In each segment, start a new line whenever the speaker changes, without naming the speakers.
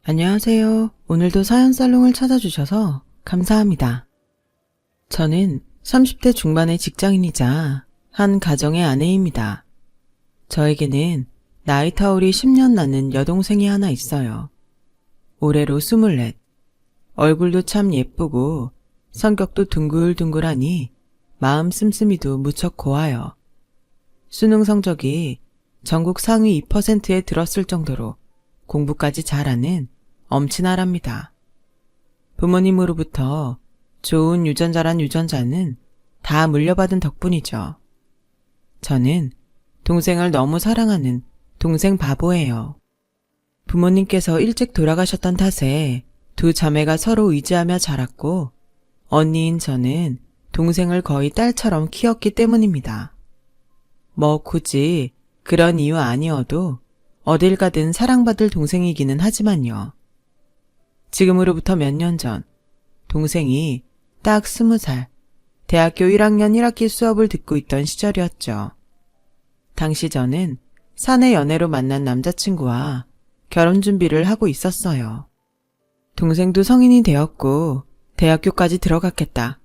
안녕하세요. 오늘도 사연살롱을 찾아주셔서 감사합니다. 저는 30대 중반의 직장인이자 한 가정의 아내입니다. 저에게는 나이 터울이 10년 나는 여동생이 하나 있어요. 올해로 24. 얼굴도 참 예쁘고 성격도 둥글둥글하니 마음 씀씀이도 무척 고와요. 수능 성적이 전국 상위 2%에 들었을 정도로 공부까지 잘하는 엄친아랍니다. 부모님으로부터 좋은 유전자란 유전자는 다 물려받은 덕분이죠. 저는 동생을 너무 사랑하는 동생 바보예요. 부모님께서 일찍 돌아가셨던 탓에 두 자매가 서로 의지하며 자랐고 언니인 저는 동생을 거의 딸처럼 키웠기 때문입니다. 뭐 굳이 그런 이유 아니어도 어딜 가든 사랑받을 동생이기는 하지만요. 지금으로부터 몇 년 전 동생이 딱 20살 대학교 1학년 1학기 수업을 듣고 있던 시절이었죠. 당시 저는 사내 연애로 만난 남자친구와 결혼 준비를 하고 있었어요. 동생도 성인이 되었고 대학교까지 들어갔겠다.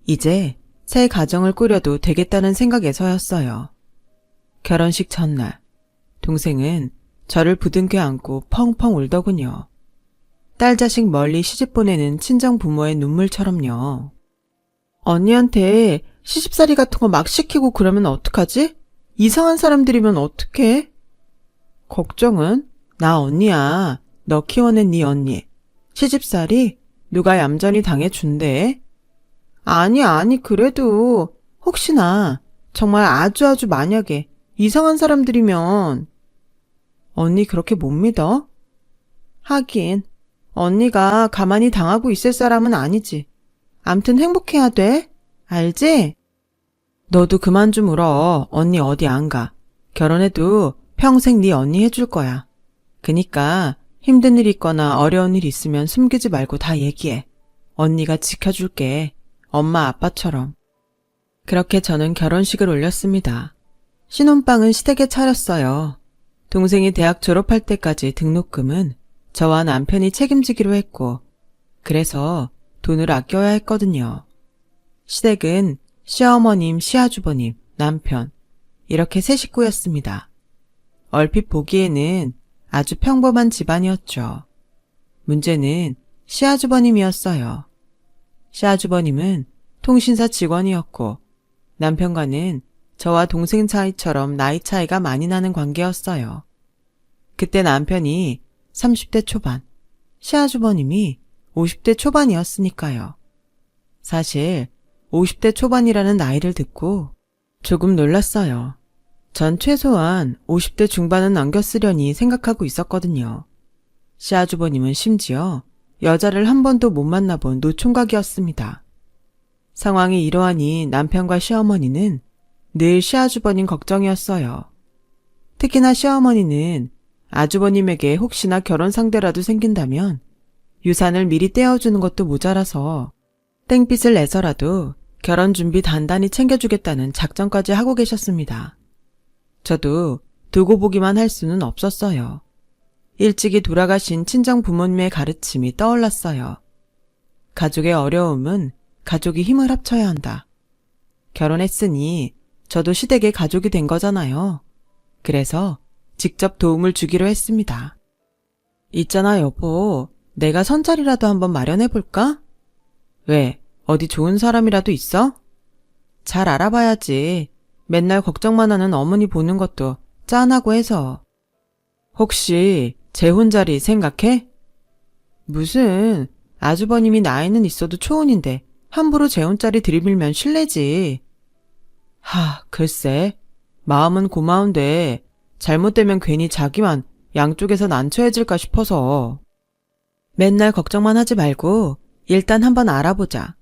이제 새 가정을 꾸려도 되겠다는 생각에서였어요. 결혼식 전날 동생은 저를 부둥켜 안고 펑펑 울더군요. 딸 자식 멀리 시집 보내는 친정 부모의 눈물처럼요. 언니한테 시집살이 같은 거 막 시키고 그러면 어떡하지? 이상한 사람들이면 어떡해? 걱정은? 나 언니야. 너 키워낸 네 언니. 시집살이? 누가 얌전히 당해준대? 아니 그래도 혹시나 정말 아주 만약에 이상한 사람들이면 언니 그렇게 못 믿어? 하긴 언니가 가만히 당하고 있을 사람은 아니지. 암튼 행복해야 돼. 알지? 너도 그만 좀 울어. 언니 어디 안 가. 결혼해도 평생 네 언니 해줄 거야. 그니까 힘든 일 있거나 어려운 일 있으면 숨기지 말고 다 얘기해. 언니가 지켜줄게. 엄마 아빠처럼. 그렇게 저는 결혼식을 올렸습니다. 신혼방은 시댁에 차렸어요. 동생이 대학 졸업할 때까지 등록금은 저와 남편이 책임지기로 했고 그래서 돈을 아껴야 했거든요. 시댁은 시어머님, 시아주버님, 남편 이렇게 세 식구였습니다. 얼핏 보기에는 아주 평범한 집안이었죠. 문제는 시아주버님이었어요. 시아주버님은 통신사 직원이었고 남편과는 저와 동생 사이처럼 나이 차이가 많이 나는 관계였어요. 그때 남편이 30대 초반, 시아주버님이 50대 초반이었으니까요. 사실 50대 초반이라는 나이를 듣고 조금 놀랐어요. 전 최소한 50대 중반은 넘겼으려니 생각하고 있었거든요. 시아주버님은 심지어 여자를 한 번도 못 만나본 노총각이었습니다. 상황이 이러하니 남편과 시어머니는 늘 시아주버님 걱정이었어요. 특히나 시어머니는 아주버님에게 혹시나 결혼 상대라도 생긴다면 유산을 미리 떼어주는 것도 모자라서 땡빛을 내서라도 결혼 준비 단단히 챙겨주겠다는 작정까지 하고 계셨습니다. 저도 두고 보기만 할 수는 없었어요. 일찍이 돌아가신 친정 부모님의 가르침이 떠올랐어요. 가족의 어려움은 가족이 힘을 합쳐야 한다. 결혼했으니 저도 시댁의 가족이 된 거잖아요. 그래서 직접 도움을 주기로 했습니다. 있잖아 여보, 내가 선자리라도 한번 마련해볼까? 왜? 어디 좋은 사람이라도 있어? 잘 알아봐야지. 맨날 걱정만 하는 어머니 보는 것도 짠하고 해서. 혹시 재혼 자리 생각해? 무슨 아주버님이 나이는 있어도 초혼인데 함부로 재혼 자리 들이밀면 실례지. 글쎄. 마음은 고마운데 잘못되면 괜히 자기만 양쪽에서 난처해질까 싶어서. 맨날 걱정만 하지 말고 일단 한번 알아보자.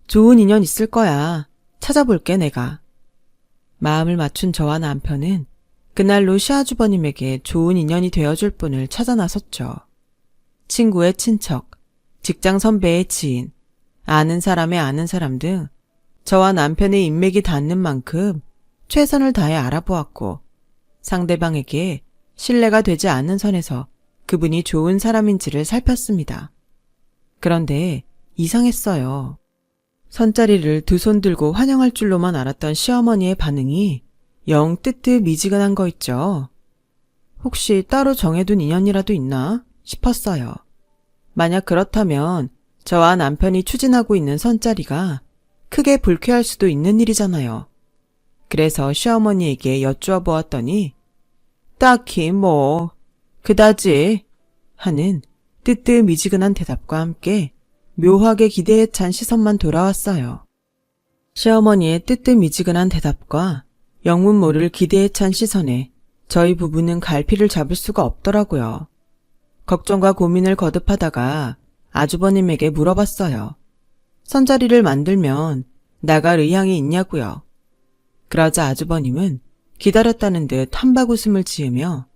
좋은 인연 있을 거야. 찾아볼게 내가. 마음을 맞춘 저와 남편은 그날로 시아주버님에게 좋은 인연이 되어줄 분을 찾아 나섰죠. 친구의 친척, 직장 선배의 지인, 아는 사람의 아는 사람 등 저와 남편의 인맥이 닿는 만큼 최선을 다해 알아보았고 상대방에게 신뢰가 되지 않는 선에서 그분이 좋은 사람인지를 살폈습니다. 그런데 이상했어요. 선자리를 두 손 들고 환영할 줄로만 알았던 시어머니의 반응이 영 뜨뜻미지근한 거 있죠. 혹시 따로 정해둔 인연이라도 있나 싶었어요. 만약 그렇다면 저와 남편이 추진하고 있는 선자리가 크게 불쾌할 수도 있는 일이잖아요. 그래서 시어머니에게 여쭈어 보았더니 딱히 뭐 그다지 하는 뜨뜻미지근한 대답과 함께 묘하게 기대에 찬 시선만 돌아왔어요. 시어머니의 뜨뜻미지근한 대답과 영문 모를 기대에 찬 시선에 저희 부부는 갈피를 잡을 수가 없더라고요. 걱정과 고민을 거듭하다가 아주버님에게 물어봤어요. 선자리를 만들면 나갈 의향이 있냐고요. 그러자 아주버님은 기다렸다는 듯 한박 웃음을 지으며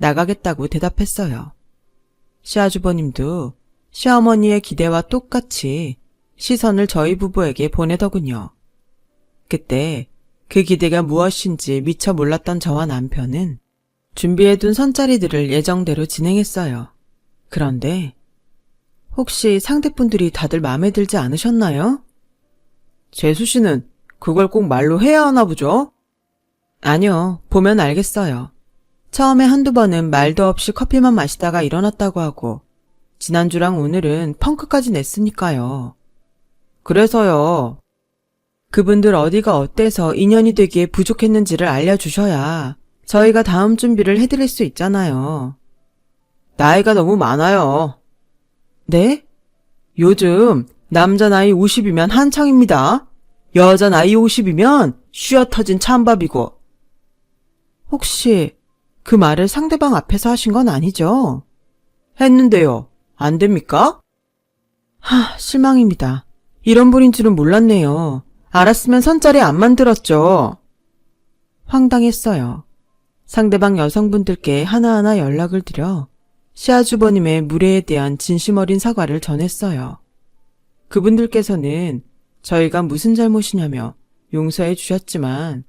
나가겠다고 대답했어요. 시아주버님도 시어머니의 기대와 똑같이 시선을 저희 부부에게 보내더군요. 그때 그 기대가 무엇인지 미처 몰랐던 저와 남편은 준비해둔 선자리들을 예정대로 진행했어요. 그런데 혹시 상대분들이 다들 마음에 들지 않으셨나요? 재수 씨는 그걸 꼭 말로 해야 하나 보죠? 아니요, 보면 알겠어요. 처음에 한두 번은 말도 없이 커피만 마시다가 일어났다고 하고 지난주랑 오늘은 펑크까지 냈으니까요. 그래서요. 그분들 어디가 어때서 인연이 되기에 부족했는지를 알려주셔야 저희가 다음 준비를 해드릴 수 있잖아요. 나이가 너무 많아요. 네? 요즘 남자 나이 50이면 한창입니다. 여자 나이 50이면 쉬어 터진 찬밥이고. 혹시 그 말을 상대방 앞에서 하신 건 아니죠? 했는데요. 안 됩니까? 실망입니다. 이런 분인 줄은 몰랐네요. 알았으면 선자리 안 만들었죠. 황당했어요. 상대방 여성분들께 하나하나 연락을 드려 시아주버님의 무례에 대한 진심 어린 사과를 전했어요. 그분들께서는 저희가 무슨 잘못이냐며 용서해 주셨지만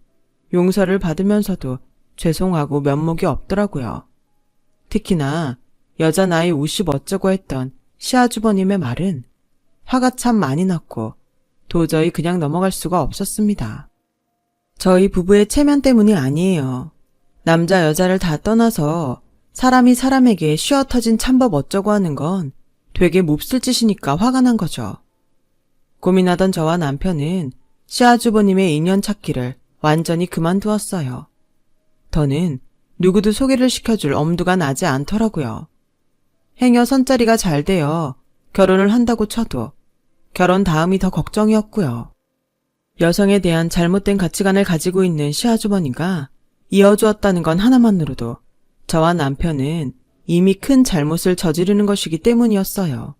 용서를 받으면서도 죄송하고 면목이 없더라고요. 특히나 여자 나이 50 어쩌고 했던 시아주버님의 말은 화가 참 많이 났고 도저히 그냥 넘어갈 수가 없었습니다. 저희 부부의 체면 때문이 아니에요. 남자 여자를 다 떠나서 사람이 사람에게 쉬어 터진 찬법 어쩌고 하는 건 되게 몹쓸 짓이니까 화가 난 거죠. 고민하던 저와 남편은 시아주버님의 인연 찾기를 완전히 그만두었어요. 더는 누구도 소개를 시켜줄 엄두가 나지 않더라고요. 행여 선자리가 잘 되어 결혼을 한다고 쳐도 결혼 다음이 더 걱정이었고요. 여성에 대한 잘못된 가치관을 가지고 있는 시아주버니가 이어주었다는 건 하나만으로도 저와 남편은 이미 큰 잘못을 저지르는 것이기 때문이었어요.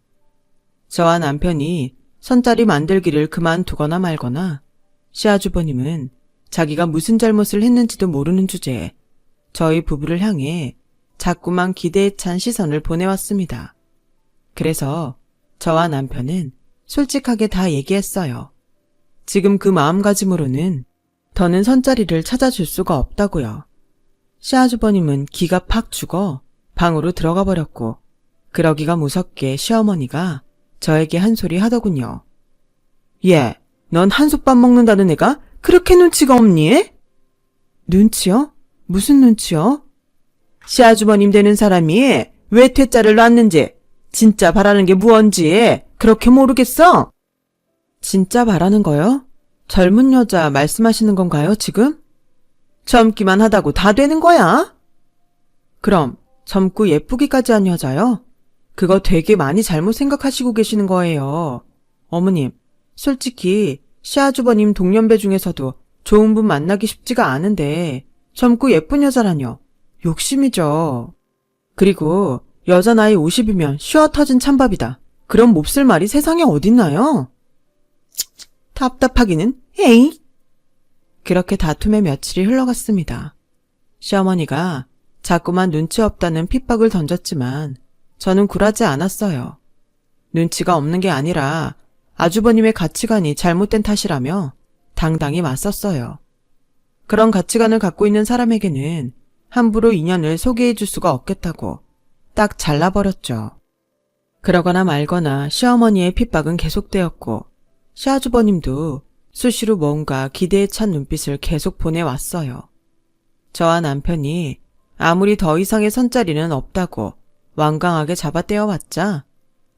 저와 남편이 선자리 만들기를 그만두거나 말거나 시아주버님은 자기가 무슨 잘못을 했는지도 모르는 주제에 저희 부부를 향해 자꾸만 기대에 찬 시선을 보내왔습니다. 그래서 저와 남편은 솔직하게 다 얘기했어요. 지금 그 마음가짐으로는 더는 선자리를 찾아줄 수가 없다고요. 시아주버님은 기가 팍 죽어 방으로 들어가 버렸고 그러기가 무섭게 시어머니가 저에게 한 소리 하더군요. 얘, 넌 한솥밥 먹는다는 애가 그렇게 눈치가 없니? 눈치요? 무슨 눈치요? 시아주버님 되는 사람이 왜 퇴짜를 놨는지 진짜 바라는 게 무언지 그렇게 모르겠어? 진짜 바라는 거요? 젊은 여자 말씀하시는 건가요, 지금? 젊기만 하다고 다 되는 거야? 그럼 젊고 예쁘기까지 한 여자요? 그거 되게 많이 잘못 생각하시고 계시는 거예요. 어머님, 솔직히 시아주버님 동년배 중에서도 좋은 분 만나기 쉽지가 않은데 젊고 예쁜 여자라뇨. 욕심이죠. 그리고 여자 나이 50이면 쉬어 터진 찬밥이다. 그런 몹쓸 말이 세상에 어딨나요? 답답하기는 에이. 그렇게 다툼의 며칠이 흘러갔습니다. 시어머니가 자꾸만 눈치 없다는 핍박을 던졌지만 저는 굴하지 않았어요. 눈치가 없는 게 아니라 아주버님의 가치관이 잘못된 탓이라며 당당히 맞섰어요. 그런 가치관을 갖고 있는 사람에게는 함부로 인연을 소개해 줄 수가 없겠다고 딱 잘라버렸죠. 그러거나 말거나 시어머니의 핍박은 계속되었고 시아주버님도 수시로 뭔가 기대에 찬 눈빛을 계속 보내왔어요. 저와 남편이 아무리 더 이상의 선자리는 없다고 완강하게 잡아떼어왔자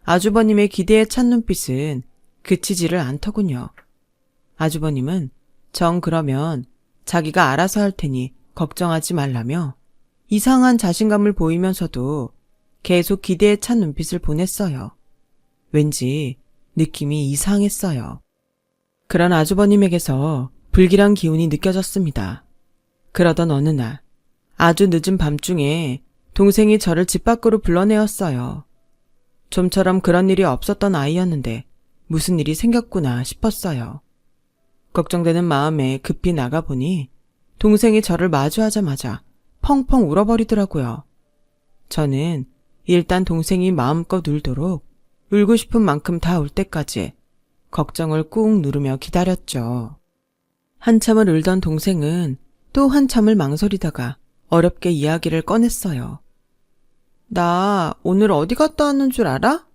아주버님의 기대에 찬 눈빛은 그치지를 않더군요. 아주버님은 정 그러면 자기가 알아서 할 테니 걱정하지 말라며 이상한 자신감을 보이면서도 계속 기대에 찬 눈빛을 보냈어요. 왠지 느낌이 이상했어요. 그런 아주버님에게서 불길한 기운이 느껴졌습니다. 그러던 어느 날 아주 늦은 밤중에 동생이 저를 집 밖으로 불러내었어요. 좀처럼 그런 일이 없었던 아이였는데 무슨 일이 생겼구나 싶었어요. 걱정되는 마음에 급히 나가보니 동생이 저를 마주하자마자 펑펑 울어버리더라고요. 저는 일단 동생이 마음껏 울도록 울고 싶은 만큼 다 울 때까지 걱정을 꾹 누르며 기다렸죠. 한참을 울던 동생은 또 한참을 망설이다가 어렵게 이야기를 꺼냈어요. 나 오늘 어디 갔다 왔는 줄 알아?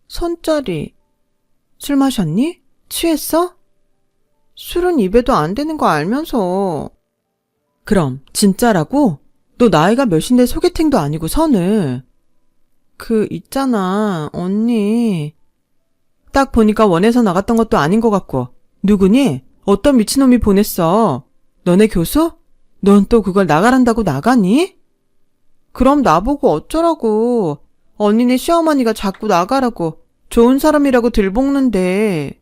선짜리. 술 마셨니? 취했어? 술은 입에도 안 되는 거 알면서. 그럼 진짜라고? 너 나이가 몇인데 소개팅도 아니고 선을. 있잖아 언니. 딱 보니까 원해서 나갔던 것도 아닌 것 같고. 누구니? 어떤 미친놈이 보냈어? 너네 교수? 넌 또 그걸 나가란다고 나가니? 그럼 나보고 어쩌라고. 언니네 시어머니가 자꾸 나가라고 좋은 사람이라고 들볶는데.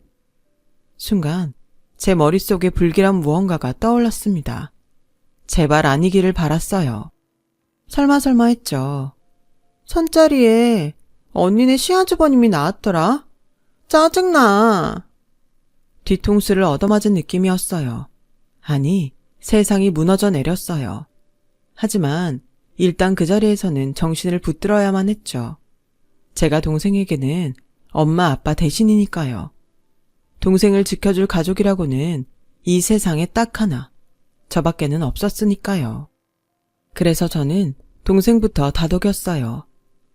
순간 제 머릿속에 불길한 무언가가 떠올랐습니다. 제발 아니기를 바랐어요. 설마 했죠. 선자리에 언니네 시아주버님이 나왔더라. 짜증나. 뒤통수를 얻어맞은 느낌이었어요. 아니, 세상이 무너져 내렸어요. 하지만 일단 그 자리에서는 정신을 붙들어야만 했죠. 제가 동생에게는 엄마 아빠 대신이니까요. 동생을 지켜줄 가족이라고는 이 세상에 딱 하나, 저밖에는 없었으니까요. 그래서 저는 동생부터 다독였어요.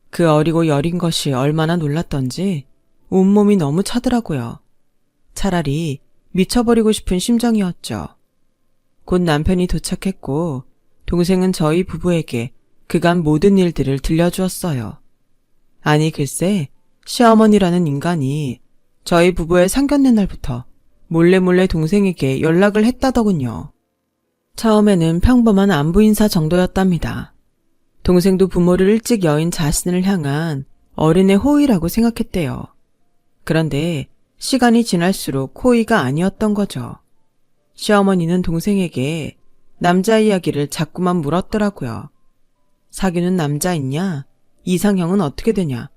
그 어리고 여린 것이 얼마나 놀랐던지 온몸이 너무 차더라고요. 차라리 미쳐버리고 싶은 심정이었죠. 곧 남편이 도착했고 동생은 저희 부부에게 그간 모든 일들을 들려주었어요. 아니 글쎄 시어머니라는 인간이 저희 부부의 상견례 날부터 몰래 동생에게 연락을 했다더군요. 처음에는 평범한 안부 인사 정도였답니다. 동생도 부모를 일찍 여인 자신을 향한 어른의 호의라고 생각했대요. 그런데 시간이 지날수록 호의가 아니었던 거죠. 시어머니는 동생에게 남자 이야기를 자꾸만 물었더라고요. 사귀는 남자 있냐? 이상형은 어떻게 되냐?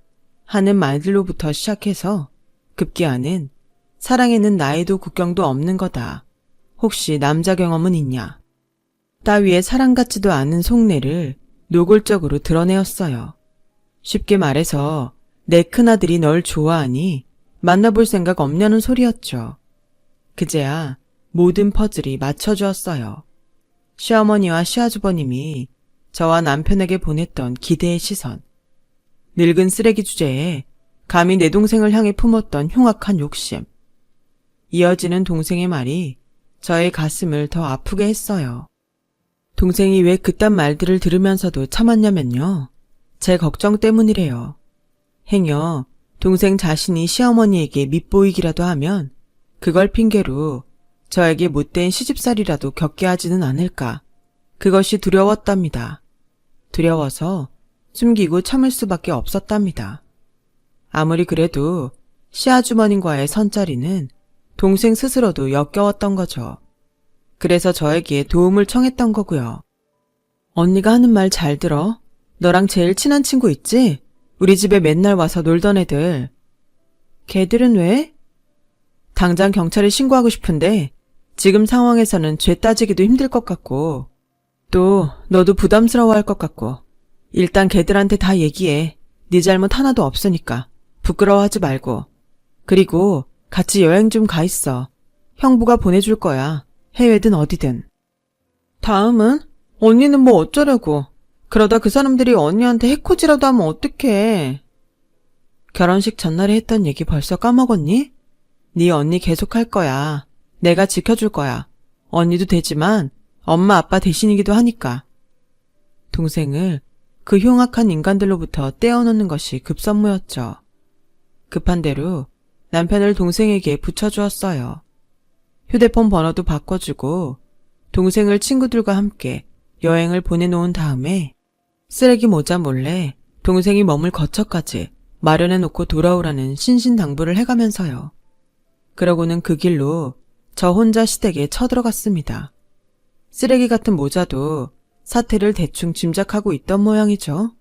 하는 말들로부터 시작해서 급기야는 사랑에는 나이도 국경도 없는 거다. 혹시 남자 경험은 있냐? 따위의 사랑 같지도 않은 속내를 노골적으로 드러내었어요. 쉽게 말해서 내 큰아들이 널 좋아하니 만나볼 생각 없냐는 소리였죠. 그제야 모든 퍼즐이 맞춰주었어요. 시어머니와 시아주버님이 저와 남편에게 보냈던 기대의 시선, 늙은 쓰레기 주제에 감히 내 동생을 향해 품었던 흉악한 욕심, 이어지는 동생의 말이 저의 가슴을 더 아프게 했어요. 동생이 왜 그딴 말들을 들으면서도 참았냐면요. 제 걱정 때문이래요. 행여 동생 자신이 시어머니에게 밉보이기라도 하면 그걸 핑계로 저에게 못된 시집살이라도 겪게 하지는 않을까. 그것이 두려웠답니다. 두려워서 숨기고 참을 수밖에 없었답니다. 아무리 그래도 시아주머님과의 선자리는 동생 스스로도 역겨웠던 거죠. 그래서 저에게 도움을 청했던 거고요. 언니가 하는 말 잘 들어. 너랑 제일 친한 친구 있지? 우리 집에 맨날 와서 놀던 애들. 걔들은 왜? 당장 경찰에 신고하고 싶은데 지금 상황에서는 죄 따지기도 힘들 것 같고 또 너도 부담스러워할 것 같고 일단 걔들한테 다 얘기해. 네 잘못 하나도 없으니까 부끄러워하지 말고. 그리고 같이 여행 좀 가 있어. 형부가 보내줄 거야. 해외든 어디든. 다음은? 언니는 뭐 어쩌려고. 그러다 그 사람들이 언니한테 해코지라도 하면 어떡해. 결혼식 전날에 했던 얘기 벌써 까먹었니? 네 언니 계속 할 거야. 내가 지켜줄 거야. 언니도 되지만 엄마 아빠 대신이기도 하니까. 동생을 그 흉악한 인간들로부터 떼어놓는 것이 급선무였죠. 급한 대로 남편을 동생에게 붙여주었어요. 휴대폰 번호도 바꿔주고 동생을 친구들과 함께 여행을 보내놓은 다음에 쓰레기 모자 몰래 동생이 머물 거처까지 마련해놓고 돌아오라는 신신당부를 해가면서요. 그러고는 그 길로 저 혼자 시댁에 쳐들어갔습니다. 쓰레기 같은 모자도 사태를 대충 짐작하고 있던 모양이죠.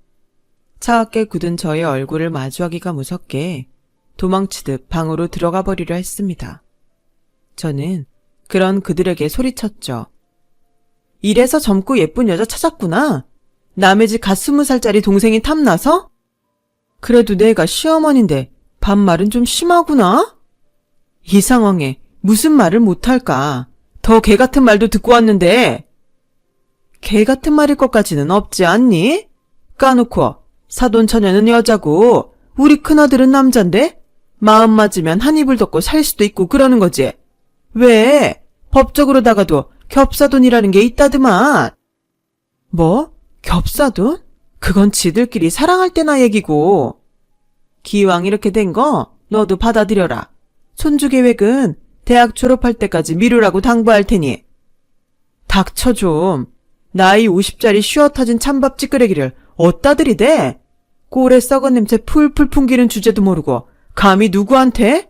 차갑게 굳은 저의 얼굴을 마주하기가 무섭게 도망치듯 방으로 들어가 버리려 했습니다. 저는 그런 그들에게 소리쳤죠. 이래서 젊고 예쁜 여자 찾았구나. 남의 집 갓 20살짜리 동생이 탐나서? 그래도 내가 시어머니인데 반말은 좀 심하구나? 이 상황에 무슨 말을 못할까? 더 개 같은 말도 듣고 왔는데. 개 같은 말일 것까지는 없지 않니? 까놓고 사돈처녀는 여자고 우리 큰아들은 남잔데 마음 맞으면 한 이불 덮고 살 수도 있고 그러는 거지. 왜? 법적으로다가도 겹사돈이라는 게 있다드만. 뭐? 겹사돈? 그건 지들끼리 사랑할 때나 얘기고. 기왕 이렇게 된 거 너도 받아들여라. 손주 계획은 대학 졸업할 때까지 미루라고 당부할 테니. 닥쳐 좀. 나이 50짜리 쉬어 터진 찬밥 찌끄레기를 어디다 들이대? 꼴에 썩은 냄새 풀풀 풍기는 주제도 모르고 감히 누구한테?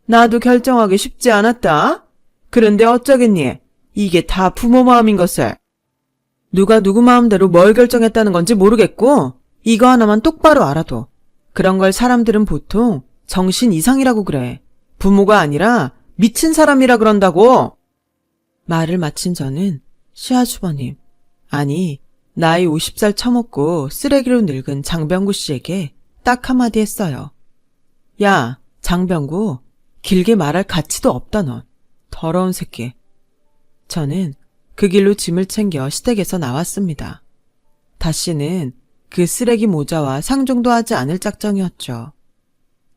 나도 결정하기 쉽지 않았다. 그런데 어쩌겠니? 이게 다 부모 마음인 것을. 누가 누구 마음대로 뭘 결정했다는 건지 모르겠고 이거 하나만 똑바로 알아도 그런 걸 사람들은 보통 정신 이상이라고 그래. 부모가 아니라 미친 사람이라 그런다고. 말을 마친 저는 시아주버님, 아니 나이 50살 처먹고 쓰레기로 늙은 장병구 씨에게 딱 한마디 했어요. 야, 장병구, 길게 말할 가치도 없다 넌. 더러운 새끼. 저는 그 길로 짐을 챙겨 시댁에서 나왔습니다. 다시는 그 쓰레기 모자와 상종도 하지 않을 작정이었죠.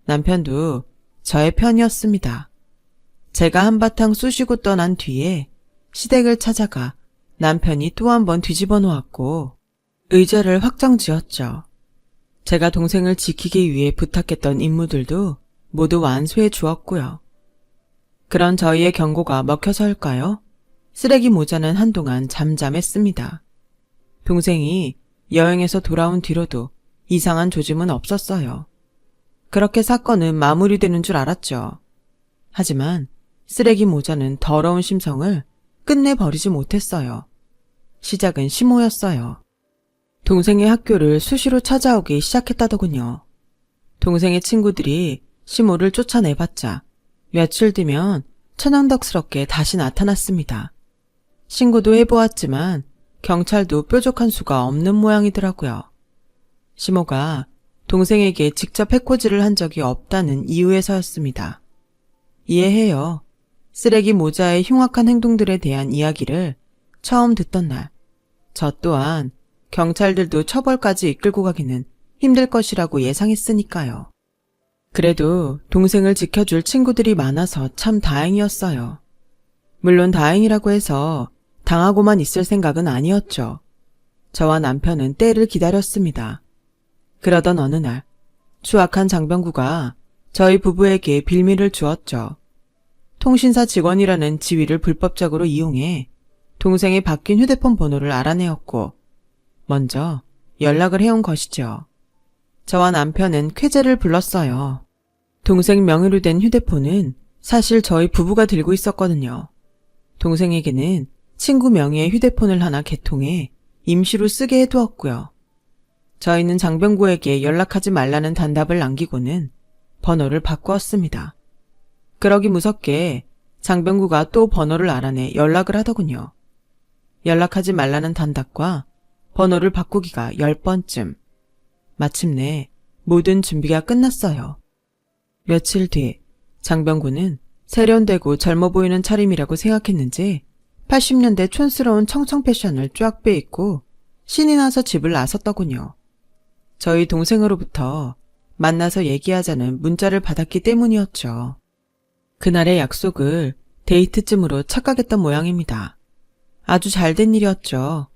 남편도 저의 편이었습니다. 제가 한바탕 쑤시고 떠난 뒤에 시댁을 찾아가 남편이 또 한 번 뒤집어 놓았고 의자를 확정 지었죠. 제가 동생을 지키기 위해 부탁했던 임무들도 모두 완수해 주었고요. 그런 저희의 경고가 먹혀서일까요? 쓰레기 모자는 한동안 잠잠했습니다. 동생이 여행에서 돌아온 뒤로도 이상한 조짐은 없었어요. 그렇게 사건은 마무리되는 줄 알았죠. 하지만 쓰레기 모자는 더러운 심성을 끝내 버리지 못했어요. 시작은 시모였어요. 동생의 학교를 수시로 찾아오기 시작했다더군요. 동생의 친구들이 시모를 쫓아내봤자 며칠 뒤면 천연덕스럽게 다시 나타났습니다. 신고도 해보았지만 경찰도 뾰족한 수가 없는 모양이더라고요. 시모가 동생에게 직접 해코지를 한 적이 없다는 이유에서였습니다. 이해해요. 쓰레기 모자의 흉악한 행동들에 대한 이야기를 처음 듣던 날, 저 또한 경찰들도 처벌까지 이끌고 가기는 힘들 것이라고 예상했으니까요. 그래도 동생을 지켜줄 친구들이 많아서 참 다행이었어요. 물론 다행이라고 해서 당하고만 있을 생각은 아니었죠. 저와 남편은 때를 기다렸습니다. 그러던 어느 날 추악한 장병구가 저희 부부에게 빌미를 주었죠. 통신사 직원이라는 지위를 불법적으로 이용해 동생의 바뀐 휴대폰 번호를 알아내었고 먼저 연락을 해온 것이죠. 저와 남편은 쾌재를 불렀어요. 동생 명의로 된 휴대폰은 사실 저희 부부가 들고 있었거든요. 동생에게는 친구 명의의 휴대폰을 하나 개통해 임시로 쓰게 해두었고요. 저희는 장병구에게 연락하지 말라는 단답을 남기고는 번호를 바꾸었습니다. 그러기 무섭게 장병구가 또 번호를 알아내 연락을 하더군요. 연락하지 말라는 단답과 번호를 바꾸기가 10번쯤. 마침내 모든 준비가 끝났어요. 며칠 뒤 장병구는 세련되고 젊어 보이는 차림이라고 생각했는지 80년대 촌스러운 청청 패션을 쫙 빼입고 신이 나서 집을 나섰더군요. 저희 동생으로부터 만나서 얘기하자는 문자를 받았기 때문이었죠. 그날의 약속을 데이트쯤으로 착각했던 모양입니다. 아주 잘된 일이었죠.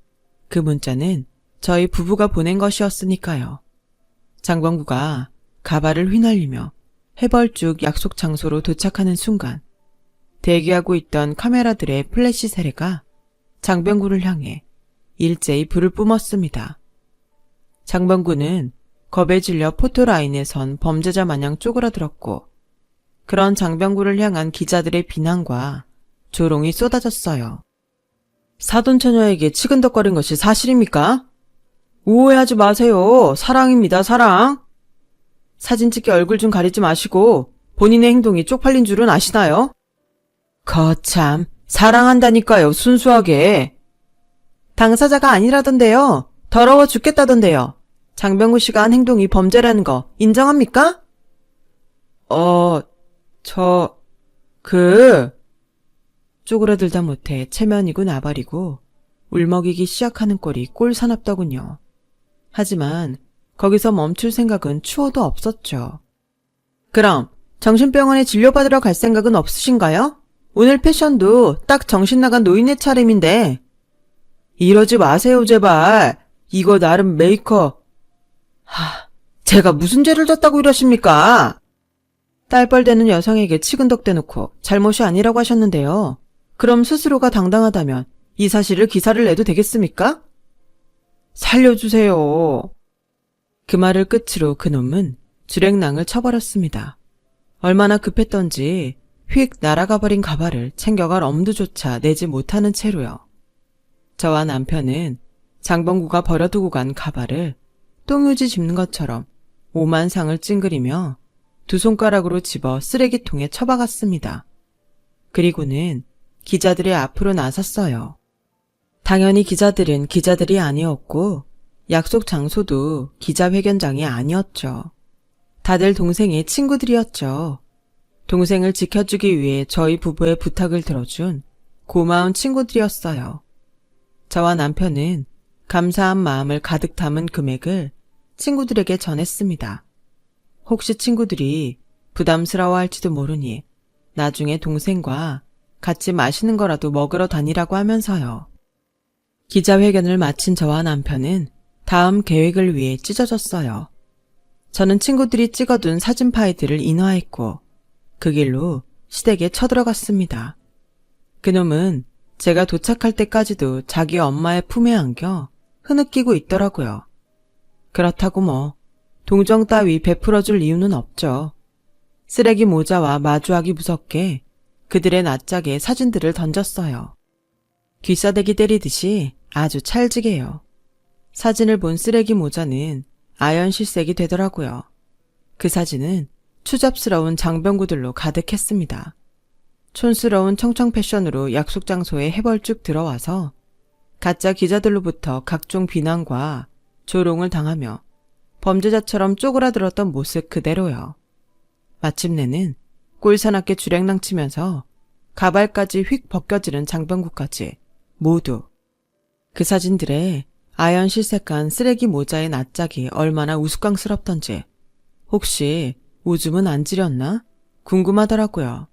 그 문자는 저희 부부가 보낸 것이었으니까요. 장병구가 가발을 휘날리며 해벌쭉 약속 장소로 도착하는 순간 대기하고 있던 카메라들의 플래시 세례가 장병구를 향해 일제히 불을 뿜었습니다. 장병구는 겁에 질려 포토라인에 선 범죄자 마냥 쪼그라들었고 그런 장병구를 향한 기자들의 비난과 조롱이 쏟아졌어요. 사돈처녀에게 치근덕거린 것이 사실입니까? 오해하지 마세요. 사랑입니다, 사랑. 사진 찍기 얼굴 좀 가리지 마시고 본인의 행동이 쪽팔린 줄은 아시나요? 거참, 사랑한다니까요, 순수하게. 당사자가 아니라던데요. 더러워 죽겠다던데요. 장병구 씨가 한 행동이 범죄라는 거 인정합니까? 쪼그라들다 못해 체면이고 나발이고 울먹이기 시작하는 꼴이 꼴사납더군요. 하지만 거기서 멈출 생각은 추호도 없었죠. 그럼 정신병원에 진료받으러 갈 생각은 없으신가요? 오늘 패션도 딱 정신나간 노인의 차림인데. 이러지 마세요, 제발. 이거 나름 메이크업. 제가 무슨 죄를 졌다고 이러십니까? 딸뻘되는 여성에게 치근덕대놓고 잘못이 아니라고 하셨는데요. 그럼 스스로가 당당하다면 이 사실을 기사를 내도 되겠습니까? 살려주세요. 그 말을 끝으로 그놈은 주랭랑을 쳐버렸습니다. 얼마나 급했던지 휙 날아가 버린 가발을 챙겨갈 엄두조차 내지 못하는 채로요. 저와 남편은 장병구가 버려두고 간 가발을 똥유지 집는 것처럼 오만상을 찡그리며 두 손가락으로 집어 쓰레기통에 처박았습니다. 그리고는 기자들의 앞으로 나섰어요. 당연히 기자들은 기자들이 아니었고 약속 장소도 기자회견장이 아니었죠. 다들 동생의 친구들이었죠. 동생을 지켜주기 위해 저희 부부의 부탁을 들어준 고마운 친구들이었어요. 저와 남편은 감사한 마음을 가득 담은 금액을 친구들에게 전했습니다. 혹시 친구들이 부담스러워할지도 모르니 나중에 동생과 같이 맛있는 거라도 먹으러 다니라고 하면서요. 기자회견을 마친 저와 남편은 다음 계획을 위해 찢어졌어요. 저는 친구들이 찍어둔 사진 파일들을 인화했고 그 길로 시댁에 쳐들어갔습니다. 그놈은 제가 도착할 때까지도 자기 엄마의 품에 안겨 흐느끼고 있더라고요. 그렇다고 뭐 동정 따위 베풀어줄 이유는 없죠. 쓰레기 모자와 마주하기 무섭게 그들의 낯짝에 사진들을 던졌어요. 귀싸대기 때리듯이 아주 찰지게요. 사진을 본 쓰레기 모자는 아연실색이 되더라고요. 그 사진은 추잡스러운 장병구들로 가득했습니다. 촌스러운 청청 패션으로 약속 장소에 해벌쭉 들어와서 가짜 기자들로부터 각종 비난과 조롱을 당하며 범죄자처럼 쪼그라들었던 모습 그대로요. 마침내는 꼴사납게 주랭랑 치면서 가발까지 휙 벗겨지는 장병구까지 모두 그 사진들에 아연 실색한 쓰레기 모자의 낯짝이 얼마나 우스꽝스럽던지 혹시 오줌은 안 지렸나? 궁금하더라고요.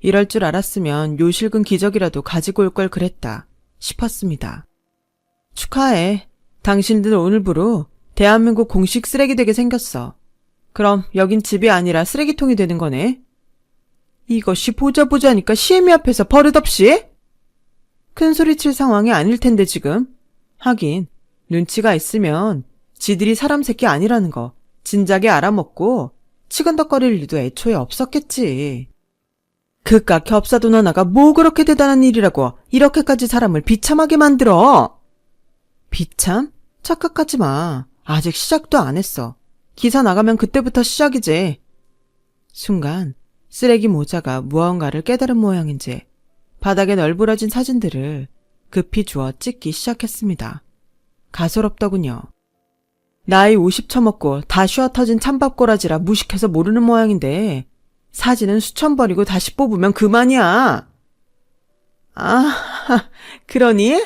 이럴 줄 알았으면 요실금 기적이라도 가지고 올 걸 그랬다 싶었습니다. 축하해. 당신들 오늘부로 대한민국 공식 쓰레기 되게 생겼어. 그럼 여긴 집이 아니라 쓰레기통이 되는 거네. 이것이 보자보자니까 시애미 앞에서 버릇없이? 큰소리칠 상황이 아닐 텐데 지금. 하긴 눈치가 있으면 지들이 사람 새끼 아니라는 거 진작에 알아먹고 치근덕거릴 일도 애초에 없었겠지. 그깟 겹사돈 하나가 뭐 그렇게 대단한 일이라고 이렇게까지 사람을 비참하게 만들어. 비참? 착각하지 마. 아직 시작도 안 했어. 기사 나가면 그때부터 시작이지. 순간 쓰레기 모자가 무언가를 깨달은 모양인지 바닥에 널브러진 사진들을 급히 주워 찍기 시작했습니다. 가소롭더군요. 나이 50 처먹고 다 쉬어 터진 찬밥꼬라지라 무식해서 모르는 모양인데 사진은 수천 번이고 다시 뽑으면 그만이야. 아, 그러니?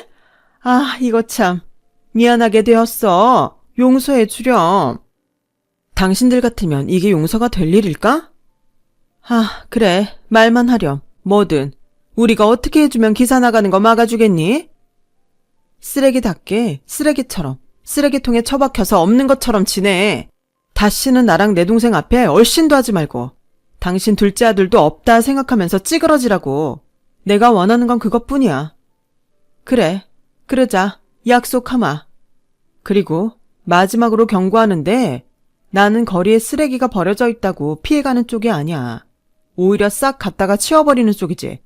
아, 이거 참. 미안하게 되었어. 용서해 주렴. 당신들 같으면 이게 용서가 될 일일까? 그래. 말만 하렴. 뭐든. 우리가 어떻게 해주면 기사 나가는 거 막아주겠니? 쓰레기답게 쓰레기처럼 쓰레기통에 처박혀서 없는 것처럼 지내. 다시는 나랑 내 동생 앞에 얼씬도 하지 말고 당신 둘째 아들도 없다 생각하면서 찌그러지라고. 내가 원하는 건 그것뿐이야. 그래, 그러자. 약속하마. 그리고 마지막으로 경고하는데 나는 거리에 쓰레기가 버려져 있다고 피해가는 쪽이 아니야. 오히려 싹 갖다가 치워버리는 쪽이지.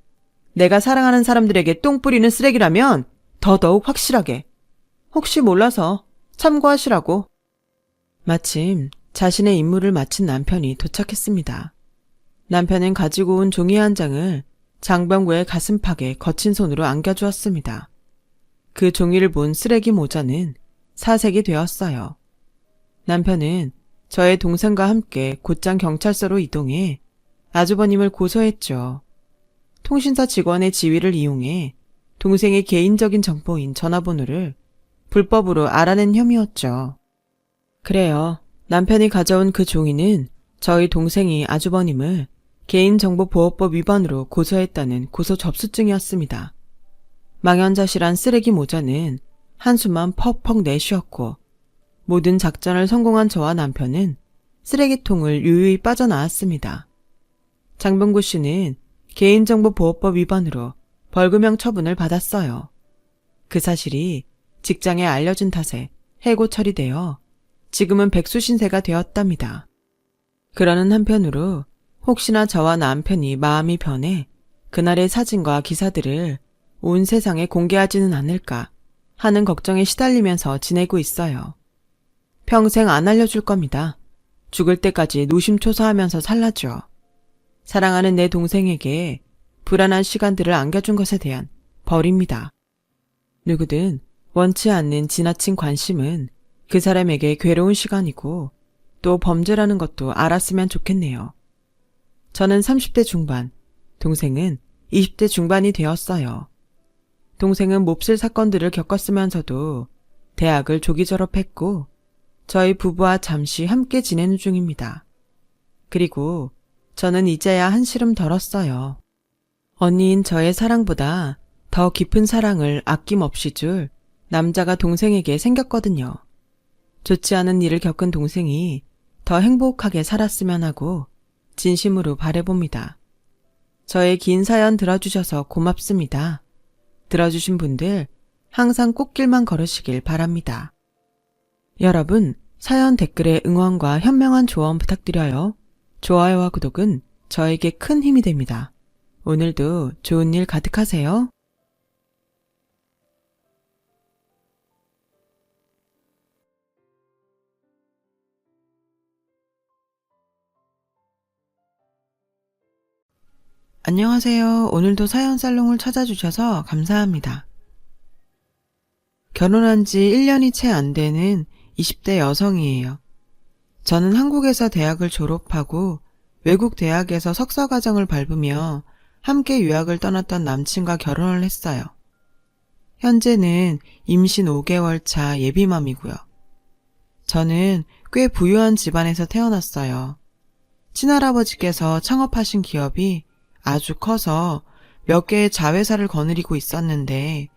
내가 사랑하는 사람들에게 똥 뿌리는 쓰레기라면 더더욱 확실하게. 혹시 몰라서 참고하시라고. 마침 자신의 임무를 마친 남편이 도착했습니다. 남편은 가지고 온 종이 한 장을 장병구의 가슴팍에 거친 손으로 안겨주었습니다. 그 종이를 본 쓰레기 모자는 사색이 되었어요. 남편은 저의 동생과 함께 곧장 경찰서로 이동해 아주버님을 고소했죠. 통신사 직원의 지위를 이용해 동생의 개인적인 정보인 전화번호를 불법으로 알아낸 혐의였죠. 그래요. 남편이 가져온 그 종이는 저희 동생이 아주버님을 개인정보보호법 위반으로 고소했다는 고소 접수증이었습니다. 망연자실한 쓰레기 모자는 한숨만 퍽퍽 내쉬었고 모든 작전을 성공한 저와 남편은 쓰레기통을 유유히 빠져나왔습니다. 장병구 씨는 개인정보보호법 위반으로 벌금형 처분을 받았어요. 그 사실이 직장에 알려진 탓에 해고 처리되어 지금은 백수신세가 되었답니다. 그러는 한편으로 혹시나 저와 남편이 마음이 변해 그날의 사진과 기사들을 온 세상에 공개하지는 않을까 하는 걱정에 시달리면서 지내고 있어요. 평생 안 알려줄 겁니다. 죽을 때까지 노심초사하면서 살라죠. 사랑하는 내 동생에게 불안한 시간들을 안겨준 것에 대한 벌입니다. 누구든 원치 않는 지나친 관심은 그 사람에게 괴로운 시간이고 또 범죄라는 것도 알았으면 좋겠네요. 저는 30대 중반, 동생은 20대 중반이 되었어요. 동생은 몹쓸 사건들을 겪었으면서도 대학을 조기 졸업했고 저희 부부와 잠시 함께 지내는 중입니다. 그리고 저는 이제야 한시름 덜었어요. 언니인 저의 사랑보다 더 깊은 사랑을 아낌없이 줄 남자가 동생에게 생겼거든요. 좋지 않은 일을 겪은 동생이 더 행복하게 살았으면 하고 진심으로 바라봅니다. 저의 긴 사연 들어주셔서 고맙습니다. 들어주신 분들 항상 꽃길만 걸으시길 바랍니다. 여러분, 사연 댓글에 응원과 현명한 조언 부탁드려요. 좋아요와 구독은 저에게 큰 힘이 됩니다. 오늘도 좋은 일 가득하세요. 안녕하세요. 오늘도 사연 살롱을 찾아주셔서 감사합니다. 결혼한 지 1년이 채 안 되는 20대 여성이에요. 저는 한국에서 대학을 졸업하고 외국 대학에서 석사과정을 밟으며 함께 유학을 떠났던 남친과 결혼을 했어요. 현재는 임신 5개월 차 예비맘이고요. 저는 꽤 부유한 집안에서 태어났어요. 친할아버지께서 창업하신 기업이 아주 커서 몇 개의 자회사를 거느리고 있었는데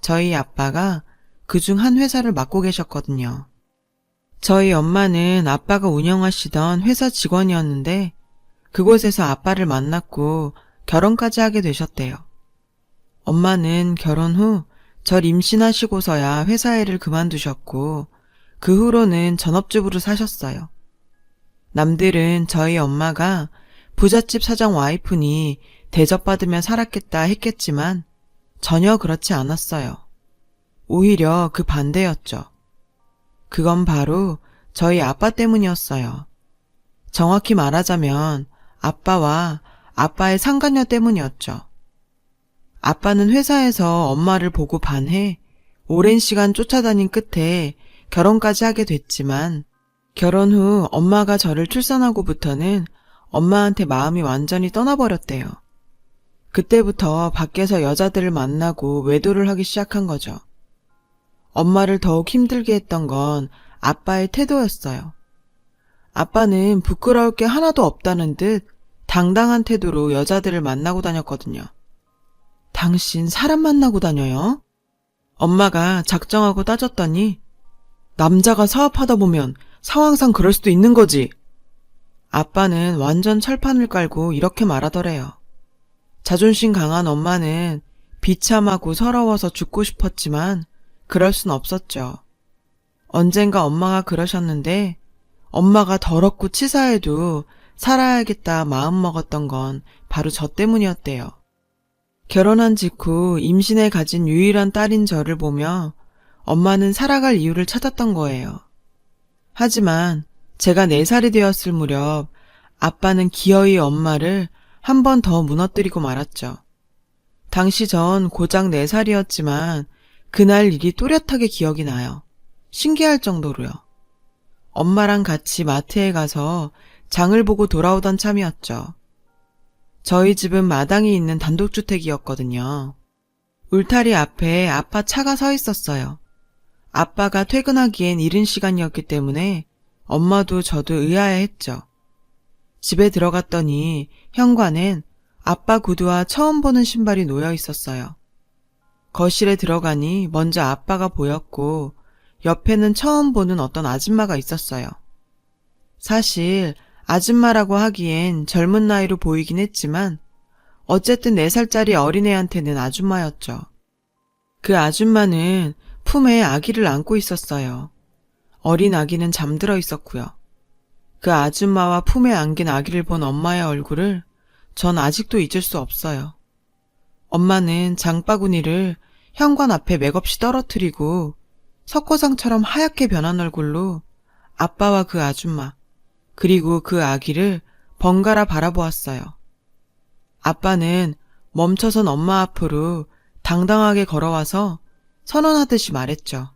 저희 아빠가 그중 한 회사를 맡고 계셨거든요. 저희 엄마는 아빠가 운영하시던 회사 직원이었는데 그곳에서 아빠를 만났고 결혼까지 하게 되셨대요. 엄마는 결혼 후 절 임신하시고서야 회사 일을 그만두셨고 그 후로는 전업주부로 사셨어요. 남들은 저희 엄마가 부잣집 사장 와이프니 대접받으며 살았겠다 했겠지만 전혀 그렇지 않았어요. 오히려 그 반대였죠. 그건 바로 저희 아빠 때문이었어요. 정확히 말하자면 아빠와 아빠의 상간녀 때문이었죠. 아빠는 회사에서 엄마를 보고 반해 오랜 시간 쫓아다닌 끝에 결혼까지 하게 됐지만 결혼 후 엄마가 저를 출산하고부터는 엄마한테 마음이 완전히 떠나버렸대요. 그때부터 밖에서 여자들을 만나고 외도를 하기 시작한 거죠. 엄마를 더욱 힘들게 했던 건 아빠의 태도였어요. 아빠는 부끄러울 게 하나도 없다는 듯 당당한 태도로 여자들을 만나고 다녔거든요. 당신 사람 만나고 다녀요? 엄마가 작정하고 따졌더니 남자가 사업하다 보면 상황상 그럴 수도 있는 거지. 아빠는 완전 철판을 깔고 이렇게 말하더래요. 자존심 강한 엄마는 비참하고 서러워서 죽고 싶었지만 그럴 순 없었죠. 언젠가 엄마가 그러셨는데 엄마가 더럽고 치사해도 살아야겠다 마음먹었던 건 바로 저 때문이었대요. 결혼한 직후 임신에 가진 유일한 딸인 저를 보며 엄마는 살아갈 이유를 찾았던 거예요. 하지만 제가 4살이 되었을 무렵 아빠는 기어이 엄마를 한 번 더 무너뜨리고 말았죠. 당시 전 고작 4살이었지만 그날 일이 또렷하게 기억이 나요. 신기할 정도로요. 엄마랑 같이 마트에 가서 장을 보고 돌아오던 참이었죠. 저희 집은 마당이 있는 단독주택이었거든요. 울타리 앞에 아빠 차가 서 있었어요. 아빠가 퇴근하기엔 이른 시간이었기 때문에 엄마도 저도 의아해했죠. 집에 들어갔더니 현관엔 아빠 구두와 처음 보는 신발이 놓여 있었어요. 거실에 들어가니 먼저 아빠가 보였고 옆에는 처음 보는 어떤 아줌마가 있었어요. 사실 아줌마라고 하기엔 젊은 나이로 보이긴 했지만 어쨌든 4살짜리 어린애한테는 아줌마였죠. 그 아줌마는 품에 아기를 안고 있었어요. 어린 아기는 잠들어 있었고요. 그 아줌마와 품에 안긴 아기를 본 엄마의 얼굴을 전 아직도 잊을 수 없어요. 엄마는 장바구니를 현관 앞에 맥없이 떨어뜨리고 석고상처럼 하얗게 변한 얼굴로 아빠와 그 아줌마, 그리고 그 아기를 번갈아 바라보았어요. 아빠는 멈춰선 엄마 앞으로 당당하게 걸어와서 선언하듯이 말했죠.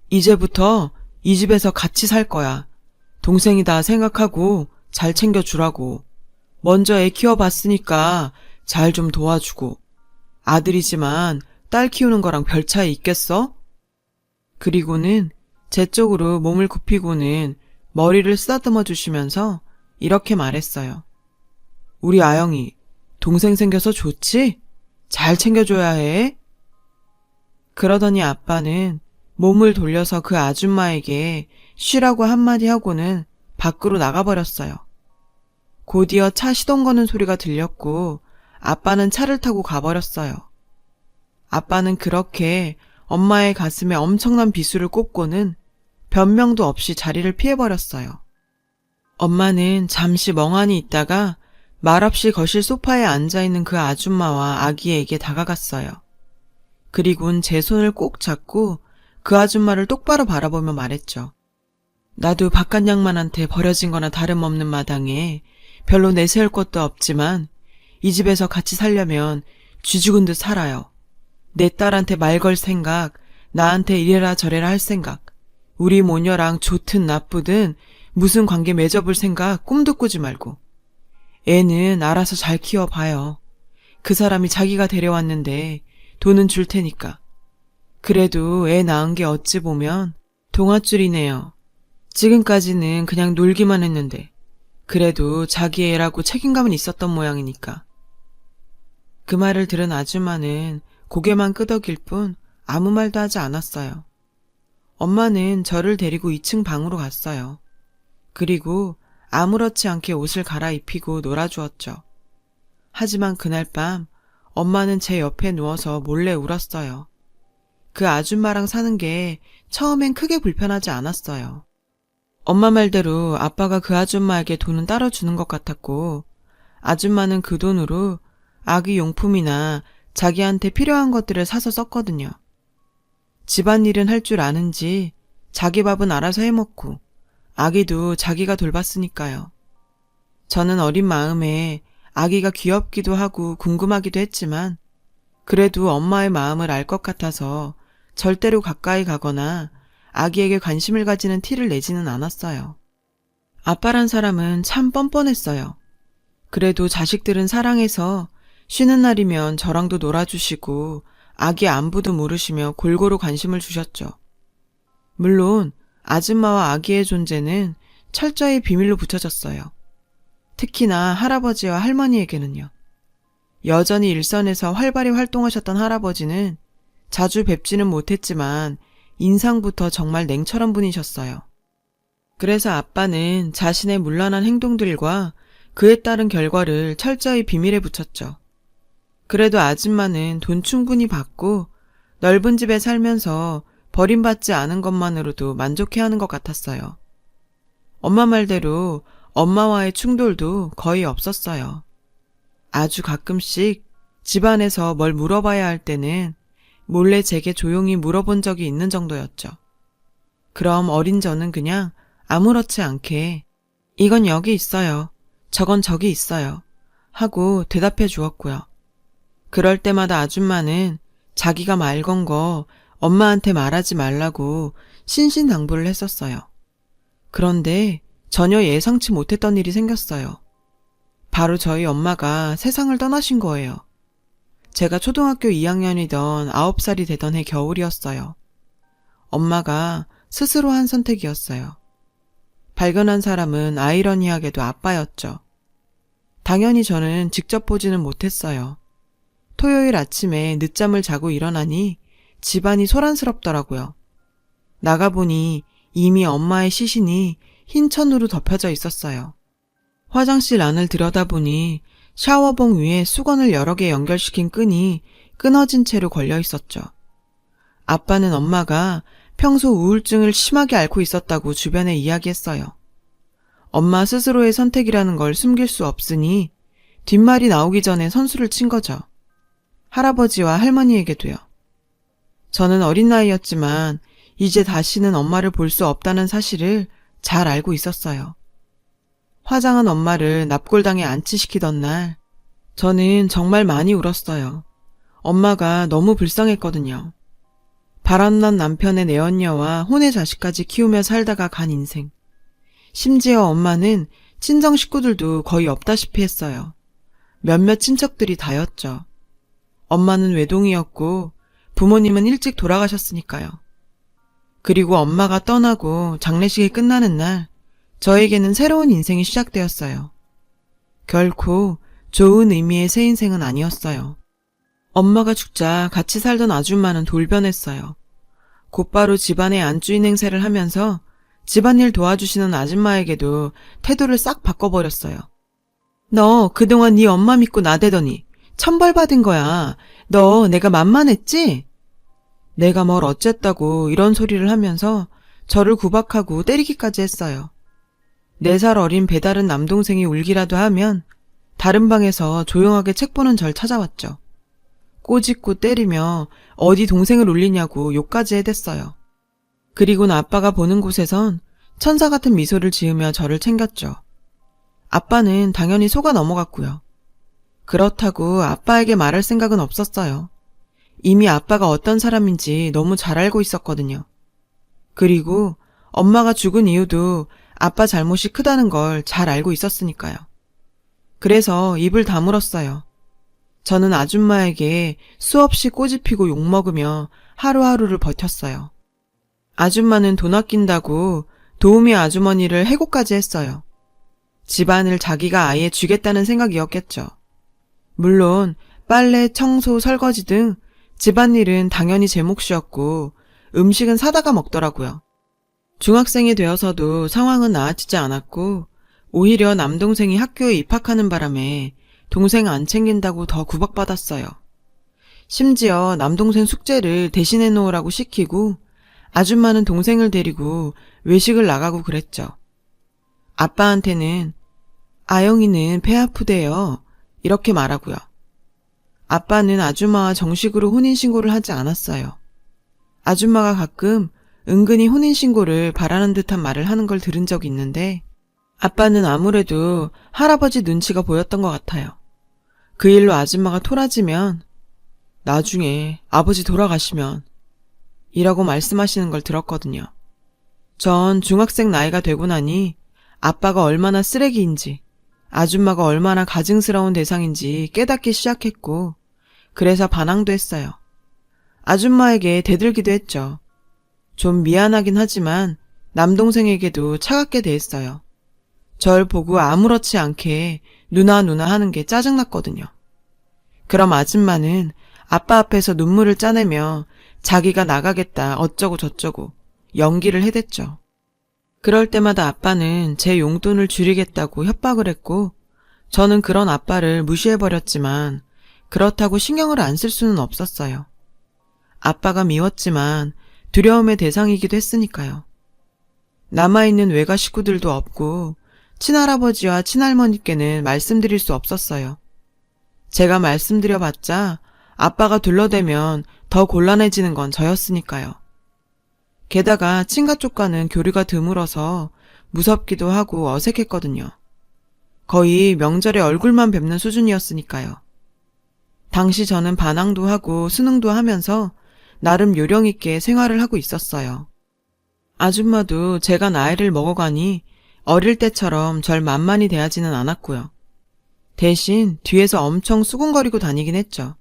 이제부터 이 집에서 같이 살 거야. 동생이다 생각하고 잘 챙겨주라고. 먼저 애 키워봤으니까 잘 좀 도와주고. 아들이지만 딸 키우는 거랑 별 차이 있겠어? 그리고는 제 쪽으로 몸을 굽히고는 머리를 쓰다듬어 주시면서 이렇게 말했어요. 우리 아영이 동생 생겨서 좋지? 잘 챙겨줘야 해. 그러더니 아빠는 몸을 돌려서 그 아줌마에게 쉬라고 한마디 하고는 밖으로 나가버렸어요. 곧이어 차 시동 거는 소리가 들렸고 아빠는 차를 타고 가버렸어요. 아빠는 그렇게 엄마의 가슴에 엄청난 비수를 꽂고는 변명도 없이 자리를 피해버렸어요. 엄마는 잠시 멍하니 있다가 말없이 거실 소파에 앉아있는 그 아줌마와 아기에게 다가갔어요. 그리곤 제 손을 꼭 잡고 그 아줌마를 똑바로 바라보며 말했죠. 나도 바깥 양반한테 버려진 거나 다름없는 마당에 별로 내세울 것도 없지만 이 집에서 같이 살려면 쥐 죽은 듯 살아요. 내 딸한테 말 걸 생각, 나한테 이래라 저래라 할 생각, 우리 모녀랑 좋든 나쁘든 무슨 관계 맺어볼 생각 꿈도 꾸지 말고. 애는 알아서 잘 키워봐요. 그 사람이 자기가 데려왔는데 돈은 줄 테니까. 그래도 애 낳은 게 어찌 보면 동아줄이네요. 지금까지는 그냥 놀기만 했는데 그래도 자기 애라고 책임감은 있었던 모양이니까. 그 말을 들은 아줌마는 고개만 끄덕일 뿐 아무 말도 하지 않았어요. 엄마는 저를 데리고 2층 방으로 갔어요. 그리고 아무렇지 않게 옷을 갈아입히고 놀아주었죠. 하지만 그날 밤 엄마는 제 옆에 누워서 몰래 울었어요. 그 아줌마랑 사는 게 처음엔 크게 불편하지 않았어요. 엄마 말대로 아빠가 그 아줌마에게 돈은 따로 주는 것 같았고 아줌마는 그 돈으로 아기 용품이나 자기한테 필요한 것들을 사서 썼거든요. 집안일은 할 줄 아는지 자기 밥은 알아서 해먹고 아기도 자기가 돌봤으니까요. 저는 어린 마음에 아기가 귀엽기도 하고 궁금하기도 했지만 그래도 엄마의 마음을 알 것 같아서 절대로 가까이 가거나 아기에게 관심을 가지는 티를 내지는 않았어요. 아빠란 사람은 참 뻔뻔했어요. 그래도 자식들은 사랑해서 쉬는 날이면 저랑도 놀아주시고 아기 안부도 물으시며 골고루 관심을 주셨죠. 물론 아줌마와 아기의 존재는 철저히 비밀로 붙여졌어요. 특히나 할아버지와 할머니에게는요. 여전히 일선에서 활발히 활동하셨던 할아버지는 자주 뵙지는 못했지만 인상부터 정말 냉철한 분이셨어요. 그래서 아빠는 자신의 문란한 행동들과 그에 따른 결과를 철저히 비밀에 붙였죠. 그래도 아줌마는 돈 충분히 받고 넓은 집에 살면서 버림받지 않은 것만으로도 만족해하는 것 같았어요. 엄마 말대로 엄마와의 충돌도 거의 없었어요. 아주 가끔씩 집안에서 뭘 물어봐야 할 때는 몰래 제게 조용히 물어본 적이 있는 정도였죠. 그럼 어린 저는 그냥 아무렇지 않게 이건 여기 있어요. 저건 저기 있어요. 하고 대답해 주었고요. 그럴 때마다 아줌마는 자기가 말 건 거 엄마한테 말하지 말라고 신신당부를 했었어요. 그런데 전혀 예상치 못했던 일이 생겼어요. 바로 저희 엄마가 세상을 떠나신 거예요. 제가 초등학교 2학년이던 9살이 되던 해 겨울이었어요. 엄마가 스스로 한 선택이었어요. 발견한 사람은 아이러니하게도 아빠였죠. 당연히 저는 직접 보지는 못했어요. 토요일 아침에 늦잠을 자고 일어나니 집안이 소란스럽더라고요. 나가보니 이미 엄마의 시신이 흰 천으로 덮여져 있었어요. 화장실 안을 들여다보니 샤워봉 위에 수건을 여러 개 연결시킨 끈이 끊어진 채로 걸려 있었죠. 아빠는 엄마가 평소 우울증을 심하게 앓고 있었다고 주변에 이야기했어요. 엄마 스스로의 선택이라는 걸 숨길 수 없으니 뒷말이 나오기 전에 선수를 친 거죠. 할아버지와 할머니에게도요. 저는 어린 나이였지만 이제 다시는 엄마를 볼 수 없다는 사실을 잘 알고 있었어요. 화장한 엄마를 납골당에 안치시키던 날, 저는 정말 많이 울었어요. 엄마가 너무 불쌍했거든요. 바람난 남편의 내언녀와 혼의 자식까지 키우며 살다가 간 인생. 심지어 엄마는 친정 식구들도 거의 없다시피 했어요. 몇몇 친척들이 다였죠. 엄마는 외동이었고 부모님은 일찍 돌아가셨으니까요. 그리고 엄마가 떠나고 장례식이 끝나는 날 저에게는 새로운 인생이 시작되었어요. 결코 좋은 의미의 새 인생은 아니었어요. 엄마가 죽자 같이 살던 아줌마는 돌변했어요. 곧바로 집안의 안주인 행세를 하면서 집안일 도와주시는 아줌마에게도 태도를 싹 바꿔버렸어요. 너 그동안 네 엄마 믿고 나대더니 천벌 받은 거야. 너 내가 만만했지? 내가 뭘 어쨌다고 이런 소리를 하면서 저를 구박하고 때리기까지 했어요. 4살 어린 배다른 남동생이 울기라도 하면 다른 방에서 조용하게 책 보는 절 찾아왔죠. 꼬집고 때리며 어디 동생을 울리냐고 욕까지 해댔어요. 그리고는 아빠가 보는 곳에선 천사 같은 미소를 지으며 저를 챙겼죠. 아빠는 당연히 속아 넘어갔고요. 그렇다고 아빠에게 말할 생각은 없었어요. 이미 아빠가 어떤 사람인지 너무 잘 알고 있었거든요. 그리고 엄마가 죽은 이유도 아빠 잘못이 크다는 걸 잘 알고 있었으니까요. 그래서 입을 다물었어요. 저는 아줌마에게 수없이 꼬집히고 욕먹으며 하루하루를 버텼어요. 아줌마는 돈 아낀다고 도우미 아주머니를 해고까지 했어요. 집안을 자기가 아예 쥐겠다는 생각이었겠죠. 물론 빨래, 청소, 설거지 등 집안일은 당연히 제 몫이었고 음식은 사다가 먹더라고요. 중학생이 되어서도 상황은 나아지지 않았고 오히려 남동생이 학교에 입학하는 바람에 동생 안 챙긴다고 더 구박받았어요. 심지어 남동생 숙제를 대신해 놓으라고 시키고 아줌마는 동생을 데리고 외식을 나가고 그랬죠. 아빠한테는 아영이는 배 아프대요. 이렇게 말하고요. 아빠는 아줌마와 정식으로 혼인신고를 하지 않았어요. 아줌마가 가끔 은근히 혼인신고를 바라는 듯한 말을 하는 걸 들은 적이 있는데 아빠는 아무래도 할아버지 눈치가 보였던 것 같아요. 그 일로 아줌마가 토라지면 나중에 아버지 돌아가시면 이라고 말씀하시는 걸 들었거든요. 전 중학생 나이가 되고 나니 아빠가 얼마나 쓰레기인지 아줌마가 얼마나 가증스러운 대상인지 깨닫기 시작했고 그래서 반항도 했어요. 아줌마에게 대들기도 했죠. 좀 미안하긴 하지만 남동생에게도 차갑게 대했어요. 절 보고 아무렇지 않게 누나 하는 게 짜증났거든요. 그럼 아줌마는 아빠 앞에서 눈물을 짜내며 자기가 나가겠다 어쩌고 저쩌고 연기를 해댔죠. 그럴 때마다 아빠는 제 용돈을 줄이겠다고 협박을 했고 저는 그런 아빠를 무시해버렸지만 그렇다고 신경을 안 쓸 수는 없었어요. 아빠가 미웠지만 두려움의 대상이기도 했으니까요. 남아있는 외가 식구들도 없고 친할아버지와 친할머니께는 말씀드릴 수 없었어요. 제가 말씀드려봤자 아빠가 둘러대면 더 곤란해지는 건 저였으니까요. 게다가 친가 쪽과는 교류가 드물어서 무섭기도 하고 어색했거든요. 거의 명절에 얼굴만 뵙는 수준이었으니까요. 당시 저는 반항도 하고 수능도 하면서 나름 요령 있게 생활을 하고 있었어요. 아줌마도 제가 나이를 먹어가니 어릴 때처럼 절 만만히 대하지는 않았고요. 대신 뒤에서 엄청 수군거리고 다니긴 했죠.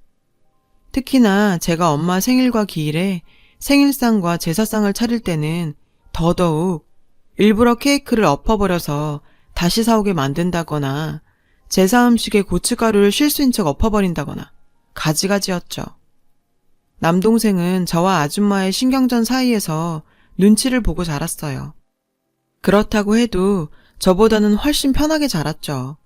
특히나 제가 엄마 생일과 기일에 생일상과 제사상을 차릴 때는 더더욱 일부러 케이크를 엎어버려서 다시 사오게 만든다거나 제사 음식에 고춧가루를 실수인 척 엎어버린다거나 가지가지였죠. 남동생은 저와 아줌마의 신경전 사이에서 눈치를 보고 자랐어요. 그렇다고 해도 저보다는 훨씬 편하게 자랐죠.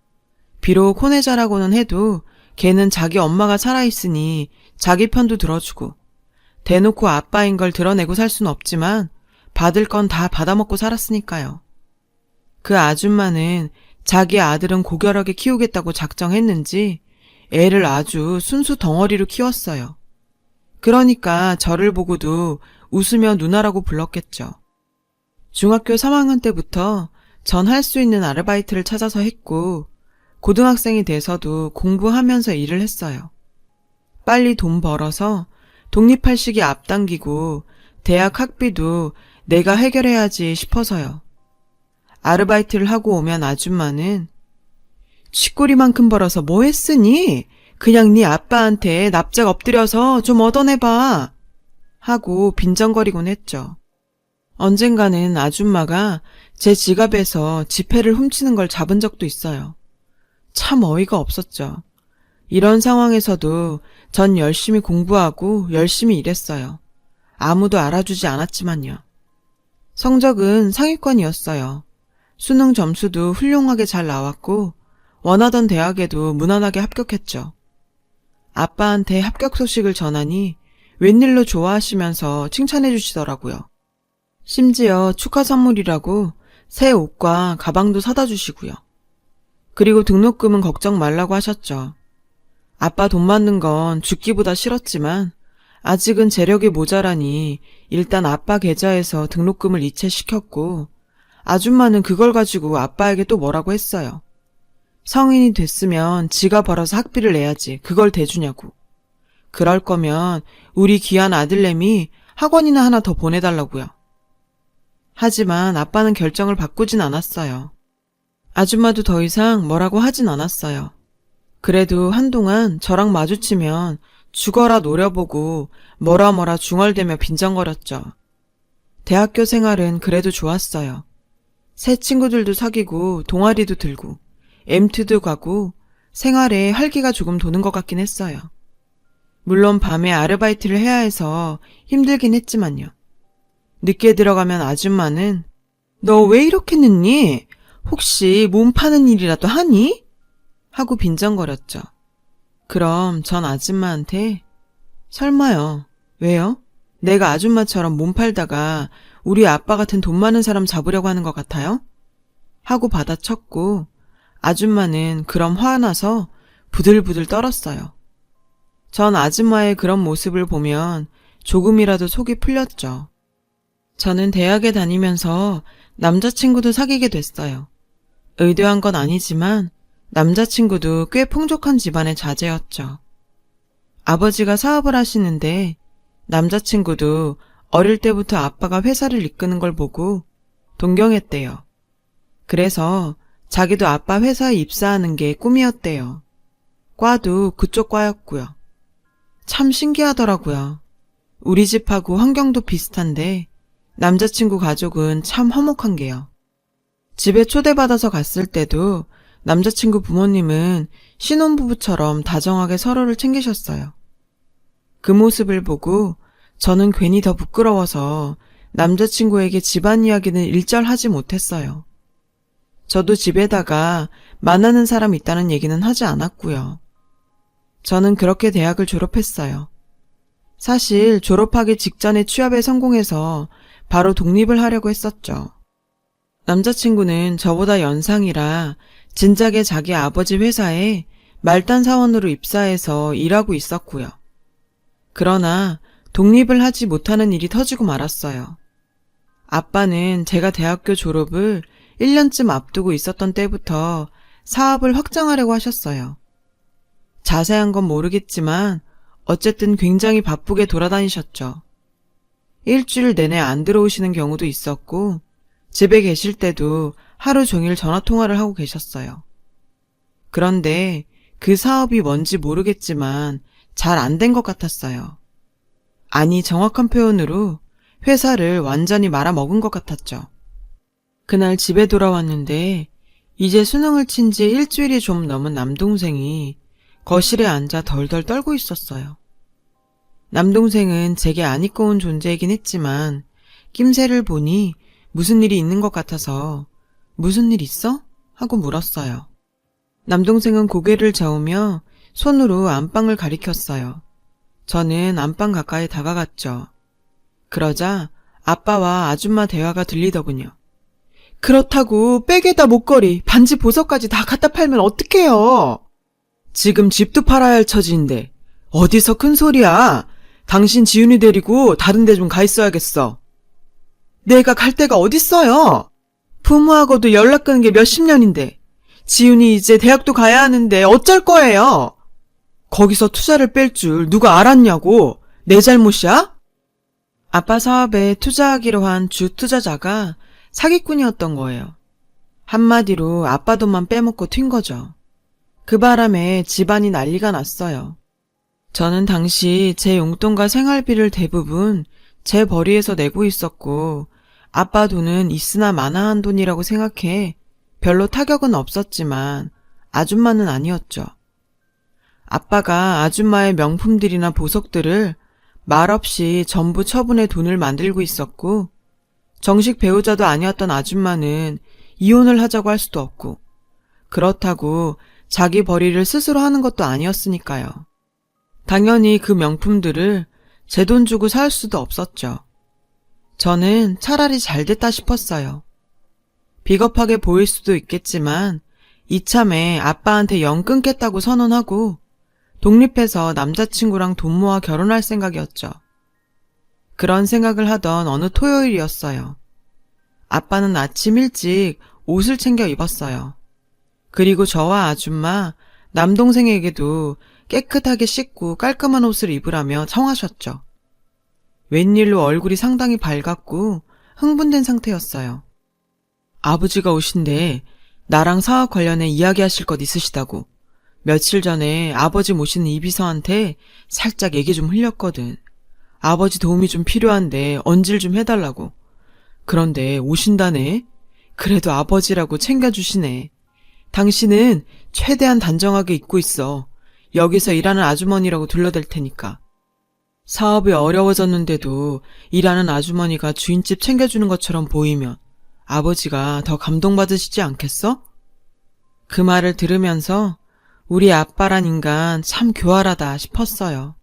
비록 혼외자라고는 해도 걔는 자기 엄마가 살아있으니 자기 편도 들어주고 대놓고 아빠인 걸 드러내고 살 수는 없지만 받을 건 다 받아먹고 살았으니까요. 그 아줌마는 자기 아들은 고결하게 키우겠다고 작정했는지 애를 아주 순수 덩어리로 키웠어요. 그러니까 저를 보고도 웃으며 누나라고 불렀겠죠. 중학교 3학년 때부터 전 할 수 있는 아르바이트를 찾아서 했고 고등학생이 돼서도 공부하면서 일을 했어요. 빨리 돈 벌어서 독립할 시기 앞당기고 대학 학비도 내가 해결해야지 싶어서요. 아르바이트를 하고 오면 아줌마는 쥐꼬리만큼 벌어서 뭐 했으니? 그냥 네 아빠한테 납작 엎드려서 좀 얻어내봐 하고 빈정거리곤 했죠. 언젠가는 아줌마가 제 지갑에서 지폐를 훔치는 걸 잡은 적도 있어요. 참 어이가 없었죠. 이런 상황에서도 전 열심히 공부하고 열심히 일했어요. 아무도 알아주지 않았지만요. 성적은 상위권이었어요. 수능 점수도 훌륭하게 잘 나왔고 원하던 대학에도 무난하게 합격했죠. 아빠한테 합격 소식을 전하니 웬일로 좋아하시면서 칭찬해 주시더라고요. 심지어 축하 선물이라고 새 옷과 가방도 사다 주시고요. 그리고 등록금은 걱정 말라고 하셨죠. 아빠 돈 받는 건 죽기보다 싫었지만 아직은 재력이 모자라니 일단 아빠 계좌에서 등록금을 이체시켰고 아줌마는 그걸 가지고 아빠에게 또 뭐라고 했어요. 성인이 됐으면 지가 벌어서 학비를 내야지 그걸 대주냐고. 그럴 거면 우리 귀한 아들내미 학원이나 하나 더 보내달라고요. 하지만 아빠는 결정을 바꾸진 않았어요. 아줌마도 더 이상 뭐라고 하진 않았어요. 그래도 한동안 저랑 마주치면 죽어라 노려보고 뭐라 중얼대며 빈정거렸죠. 대학교 생활은 그래도 좋았어요. 새 친구들도 사귀고 동아리도 들고 MT도 가고 생활에 활기가 조금 도는 것 같긴 했어요. 물론 밤에 아르바이트를 해야 해서 힘들긴 했지만요. 늦게 들어가면 아줌마는 너 왜 이렇게 늦니? 혹시 몸 파는 일이라도 하니? 하고 빈정거렸죠. 그럼 전 아줌마한테 설마요. 왜요? 내가 아줌마처럼 몸 팔다가 우리 아빠 같은 돈 많은 사람 잡으려고 하는 것 같아요? 하고 받아쳤고 아줌마는 그럼 화나서 부들부들 떨었어요. 전 아줌마의 그런 모습을 보면 조금이라도 속이 풀렸죠. 저는 대학에 다니면서 남자친구도 사귀게 됐어요. 의도한 건 아니지만 남자친구도 꽤 풍족한 집안의 자제였죠. 아버지가 사업을 하시는데 남자친구도 어릴 때부터 아빠가 회사를 이끄는 걸 보고 동경했대요. 그래서 자기도 아빠 회사에 입사하는 게 꿈이었대요. 과도 그쪽 과였고요. 참 신기하더라고요. 우리 집하고 환경도 비슷한데 남자친구 가족은 참 화목한 게요. 집에 초대받아서 갔을 때도 남자친구 부모님은 신혼부부처럼 다정하게 서로를 챙기셨어요. 그 모습을 보고 저는 괜히 더 부끄러워서 남자친구에게 집안 이야기는 일절하지 못했어요. 저도 집에다가 만나는 사람 있다는 얘기는 하지 않았고요. 저는 그렇게 대학을 졸업했어요. 사실 졸업하기 직전에 취업에 성공해서 바로 독립을 하려고 했었죠. 남자친구는 저보다 연상이라 진작에 자기 아버지 회사에 말단 사원으로 입사해서 일하고 있었고요. 그러나 독립을 하지 못하는 일이 터지고 말았어요. 아빠는 제가 대학교 졸업을 1년쯤 앞두고 있었던 때부터 사업을 확장하려고 하셨어요. 자세한 건 모르겠지만 어쨌든 굉장히 바쁘게 돌아다니셨죠. 일주일 내내 안 들어오시는 경우도 있었고 집에 계실 때도 하루 종일 전화통화를 하고 계셨어요. 그런데 그 사업이 뭔지 모르겠지만 잘 안 된 것 같았어요. 아니, 정확한 표현으로 회사를 완전히 말아먹은 것 같았죠. 그날 집에 돌아왔는데 이제 수능을 친 지 일주일이 좀 넘은 남동생이 거실에 앉아 덜덜 떨고 있었어요. 남동생은 제게 안 입고 온 존재이긴 했지만 낌새를 보니 무슨 일이 있는 것 같아서 무슨 일 있어? 하고 물었어요. 남동생은 고개를 저으며 손으로 안방을 가리켰어요. 저는 안방 가까이 다가갔죠. 그러자 아빠와 아줌마 대화가 들리더군요. 그렇다고 백에다 목걸이, 반지, 보석까지 다 갖다 팔면 어떡해요? 지금 집도 팔아야 할 처지인데 어디서 큰 소리야? 당신 지훈이 데리고 다른 데 좀 가 있어야겠어. 내가 갈 데가 어딨어요? 부모하고도 연락 끊은 게 몇십 년인데 지훈이 이제 대학도 가야 하는데 어쩔 거예요? 거기서 투자를 뺄 줄 누가 알았냐고. 내 잘못이야? 아빠 사업에 투자하기로 한 주 투자자가 사기꾼이었던 거예요. 한마디로 아빠 돈만 빼먹고 튄 거죠. 그 바람에 집안이 난리가 났어요. 저는 당시 제 용돈과 생활비를 대부분 제 벌이에서 내고 있었고 아빠 돈은 있으나 마나한 돈이라고 생각해 별로 타격은 없었지만 아줌마는 아니었죠. 아빠가 아줌마의 명품들이나 보석들을 말없이 전부 처분해 돈을 만들고 있었고 정식 배우자도 아니었던 아줌마는 이혼을 하자고 할 수도 없고 그렇다고 자기 벌이를 스스로 하는 것도 아니었으니까요. 당연히 그 명품들을 제 돈 주고 살 수도 없었죠. 저는 차라리 잘 됐다 싶었어요. 비겁하게 보일 수도 있겠지만 이참에 아빠한테 영 끊겠다고 선언하고 독립해서 남자친구랑 돈 모아 결혼할 생각이었죠. 그런 생각을 하던 어느 토요일이었어요. 아빠는 아침 일찍 옷을 챙겨 입었어요. 그리고 저와 아줌마, 남동생에게도 깨끗하게 씻고 깔끔한 옷을 입으라며 청하셨죠. 웬일로 얼굴이 상당히 밝았고 흥분된 상태였어요. 아버지가 오신데 나랑 사업 관련해 이야기하실 것 있으시다고. 며칠 전에 아버지 모시는 이비서한테 살짝 얘기 좀 흘렸거든. 아버지 도움이 좀 필요한데 언질 좀 해달라고. 그런데 오신다네? 그래도 아버지라고 챙겨주시네. 당신은 최대한 단정하게 입고 있어. 여기서 일하는 아주머니라고 둘러댈 테니까. 사업이 어려워졌는데도 일하는 아주머니가 주인집 챙겨주는 것처럼 보이면 아버지가 더 감동받으시지 않겠어? 그 말을 들으면서 우리 아빠란 인간 참 교활하다 싶었어요.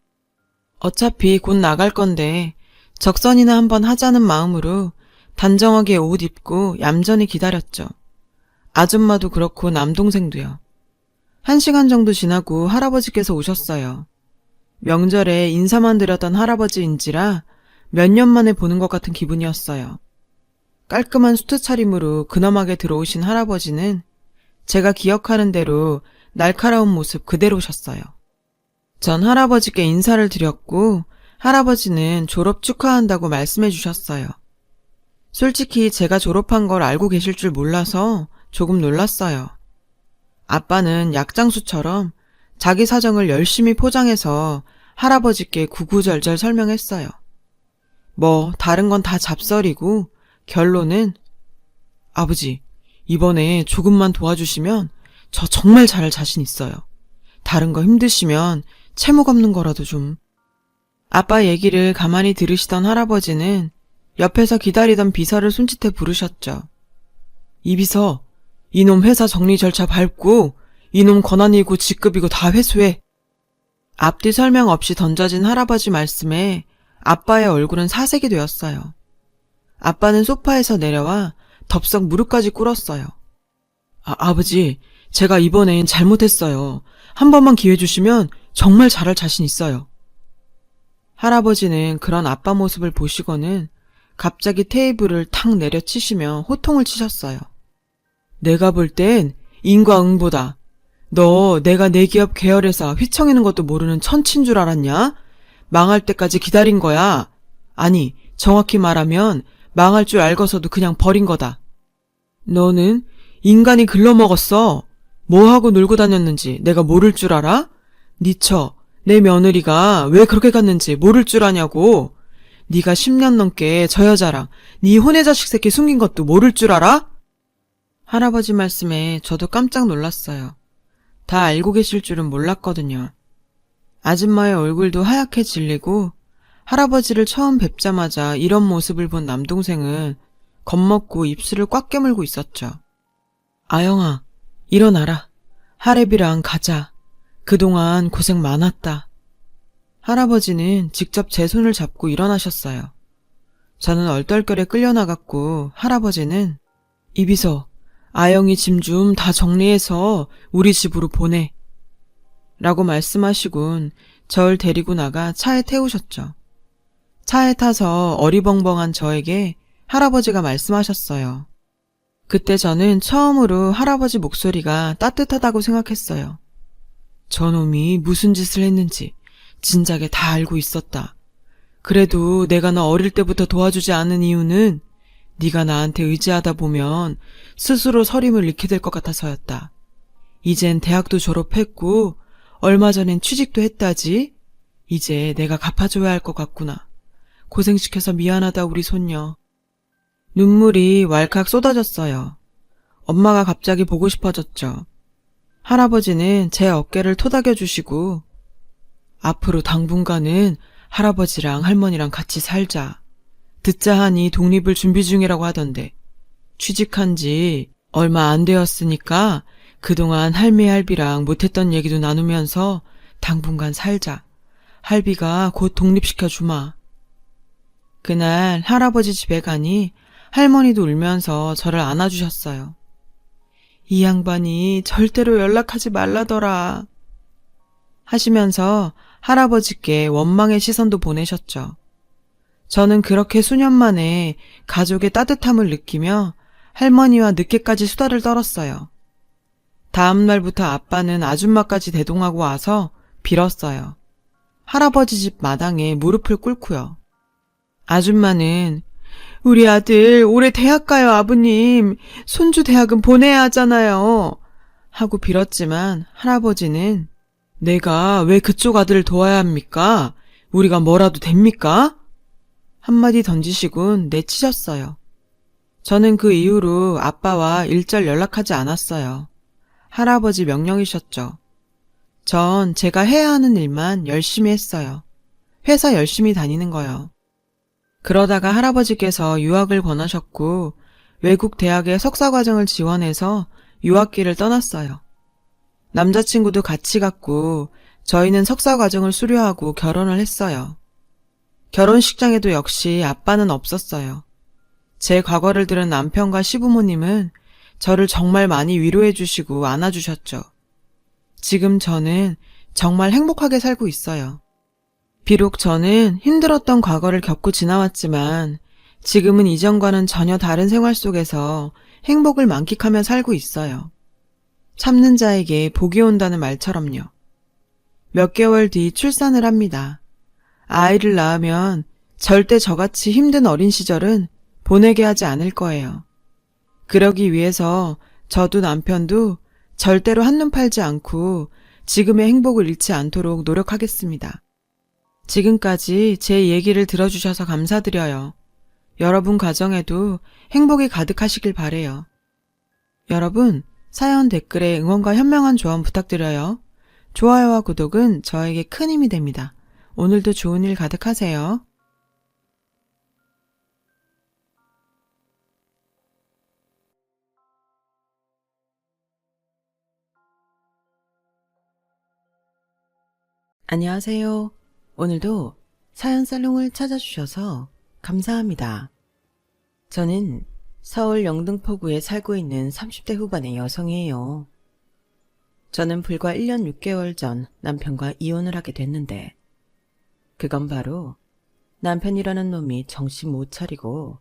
어차피 곧 나갈 건데 적선이나 한번 하자는 마음으로 단정하게 옷 입고 얌전히 기다렸죠. 아줌마도 그렇고 남동생도요. 1시간 정도 지나고 할아버지께서 오셨어요. 명절에 인사만 드렸던 할아버지인지라 몇 년 만에 보는 것 같은 기분이었어요. 깔끔한 수트 차림으로 근엄하게 들어오신 할아버지는 제가 기억하는 대로 날카로운 모습 그대로셨어요. 전 할아버지께 인사를 드렸고 할아버지는 졸업 축하한다고 말씀해 주셨어요. 솔직히 제가 졸업한 걸 알고 계실 줄 몰라서 조금 놀랐어요. 아빠는 약장수처럼 자기 사정을 열심히 포장해서 할아버지께 구구절절 설명했어요. 뭐 다른 건 다 잡설이고 결론은 아버지, 이번에 조금만 도와주시면 저 정말 잘할 자신 있어요. 다른 거 힘드시면 채목 없는 거라도 좀. 아빠 얘기를 가만히 들으시던 할아버지는 옆에서 기다리던 비서를 손짓해 부르셨죠. 이 비서, 이놈 회사 정리 절차 밟고 이놈 권한이고 직급이고 다 회수해. 앞뒤 설명 없이 던져진 할아버지 말씀에 아빠의 얼굴은 사색이 되었어요. 아빠는 소파에서 내려와 덥석 무릎까지 꿇었어요. 아버지, 제가 이번엔 잘못했어요. 한 번만 기회 주시면 정말 잘할 자신 있어요. 할아버지는 그런 아빠 모습을 보시고는 갑자기 테이블을 탁 내려치시며 호통을 치셨어요. 내가 볼 땐 인과응보다. 너 내가 내 기업 계열회사 휘청이는 것도 모르는 천치인 줄 알았냐? 망할 때까지 기다린 거야. 아니, 정확히 말하면 망할 줄 알고서도 그냥 버린 거다. 너는 인간이 글러먹었어. 뭐하고 놀고 다녔는지 내가 모를 줄 알아? 니처, 내 며느리가 왜 그렇게 갔는지 모를 줄 아냐고. 네가 10년 넘게 저 여자랑 네 혼외 자식 새끼 숨긴 것도 모를 줄 알아? 할아버지 말씀에 저도 깜짝 놀랐어요. 다 알고 계실 줄은 몰랐거든요. 아줌마의 얼굴도 하얗게 질리고 할아버지를 처음 뵙자마자 이런 모습을 본 남동생은 겁먹고 입술을 꽉 깨물고 있었죠. 아영아, 일어나라. 하랩이랑 가자. 그동안 고생 많았다. 할아버지는 직접 제 손을 잡고 일어나셨어요. 저는 얼떨결에 끌려나갔고 할아버지는 이비서, 아영이 짐 좀 다 정리해서 우리 집으로 보내. 라고 말씀하시곤 절 데리고 나가 차에 태우셨죠. 차에 타서 어리벙벙한 저에게 할아버지가 말씀하셨어요. 그때 저는 처음으로 할아버지 목소리가 따뜻하다고 생각했어요. 저놈이 무슨 짓을 했는지 진작에 다 알고 있었다. 그래도 내가 너 어릴 때부터 도와주지 않은 이유는 네가 나한테 의지하다 보면 스스로 서림을 잃게 될 것 같아서였다. 이젠 대학도 졸업했고 얼마 전엔 취직도 했다지. 이제 내가 갚아줘야 할 것 같구나. 고생시켜서 미안하다 우리 손녀. 눈물이 왈칵 쏟아졌어요. 엄마가 갑자기 보고 싶어졌죠. 할아버지는 제 어깨를 토닥여 주시고 앞으로 당분간은 할아버지랑 할머니랑 같이 살자. 듣자 하니 독립을 준비 중이라고 하던데 취직한 지 얼마 안 되었으니까 그동안 할매 할비랑 못했던 얘기도 나누면서 당분간 살자. 할비가 곧 독립시켜주마. 그날 할아버지 집에 가니 할머니도 울면서 저를 안아주셨어요. 이 양반이 절대로 연락하지 말라더라 하시면서 할아버지께 원망의 시선도 보내셨죠. 저는 그렇게 수년 만에 가족의 따뜻함을 느끼며 할머니와 늦게까지 수다를 떨었어요. 다음 날부터 아빠는 아줌마까지 대동하고 와서 빌었어요. 할아버지 집 마당에 무릎을 꿇고요. 아줌마는 우리 아들 올해 대학 가요 아버님. 손주 대학은 보내야 하잖아요. 하고 빌었지만 할아버지는 내가 왜 그쪽 아들을 도와야 합니까? 우리가 뭐라도 됩니까? 한마디 던지시곤 내치셨어요. 저는 그 이후로 아빠와 일절 연락하지 않았어요. 할아버지 명령이셨죠. 전 제가 해야 하는 일만 열심히 했어요. 회사 열심히 다니는 거요. 그러다가 할아버지께서 유학을 권하셨고 외국 대학에 석사과정을 지원해서 유학길을 떠났어요. 남자친구도 같이 갔고 저희는 석사과정을 수료하고 결혼을 했어요. 결혼식장에도 역시 아빠는 없었어요. 제 과거를 들은 남편과 시부모님은 저를 정말 많이 위로해 주시고 안아주셨죠. 지금 저는 정말 행복하게 살고 있어요. 비록 저는 힘들었던 과거를 겪고 지나왔지만 지금은 이전과는 전혀 다른 생활 속에서 행복을 만끽하며 살고 있어요. 참는 자에게 복이 온다는 말처럼요. 몇 개월 뒤 출산을 합니다. 아이를 낳으면 절대 저같이 힘든 어린 시절은 보내게 하지 않을 거예요. 그러기 위해서 저도 남편도 절대로 한눈 팔지 않고 지금의 행복을 잃지 않도록 노력하겠습니다. 지금까지 제 얘기를 들어주셔서 감사드려요. 여러분 가정에도 행복이 가득하시길 바래요. 여러분, 사연 댓글에 응원과 현명한 조언 부탁드려요. 좋아요와 구독은 저에게 큰 힘이 됩니다. 오늘도 좋은 일 가득하세요. 안녕하세요. 오늘도 사연 살롱을 찾아주셔서 감사합니다. 저는 서울 영등포구에 살고 있는 30대 후반의 여성이에요. 저는 불과 1년 6개월 전 남편과 이혼을 하게 됐는데, 그건 바로 남편이라는 놈이 정신 못 차리고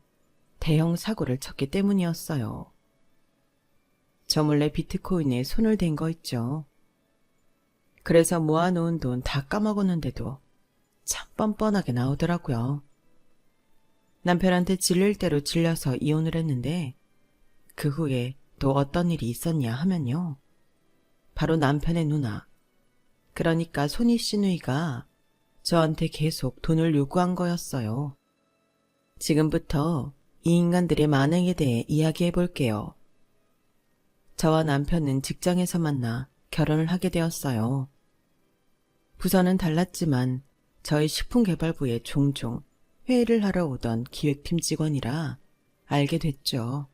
대형 사고를 쳤기 때문이었어요. 저 몰래 비트코인에 손을 댄 거 있죠. 그래서 모아놓은 돈 다 까먹었는데도 참 뻔뻔하게 나오더라고요. 남편한테 질릴 대로 질려서 이혼을 했는데, 그 후에 또 어떤 일이 있었냐 하면요. 바로 남편의 누나, 그러니까 손희 씨 누이가 저한테 계속 돈을 요구한 거였어요. 지금부터 이 인간들의 만행에 대해 이야기해 볼게요. 저와 남편은 직장에서 만나 결혼을 하게 되었어요. 부서는 달랐지만 저희 식품개발부에 종종 회의를 하러 오던 기획팀 직원이라 알게 됐죠.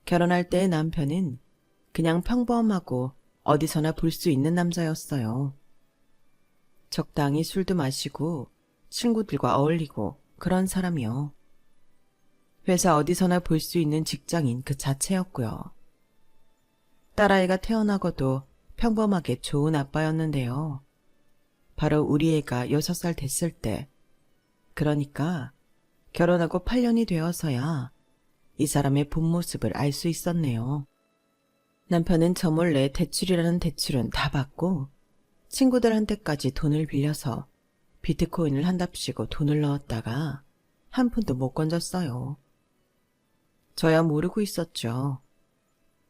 결혼할 때의 남편은 그냥 평범하고 어디서나 볼 수 있는 남자였어요. 적당히 술도 마시고 친구들과 어울리고 그런 사람이요. 회사 어디서나 볼 수 있는 직장인 그 자체였고요. 딸아이가 태어나고도 평범하게 좋은 아빠였는데요. 바로 우리 애가 6살 됐을 때, 그러니까 결혼하고 8년이 되어서야 이 사람의 본 모습을 알 수 있었네요. 남편은 저 몰래 대출이라는 대출은 다 받고 친구들한테까지 돈을 빌려서 비트코인을 한답시고 돈을 넣었다가 한 푼도 못 건졌어요. 저야 모르고 있었죠.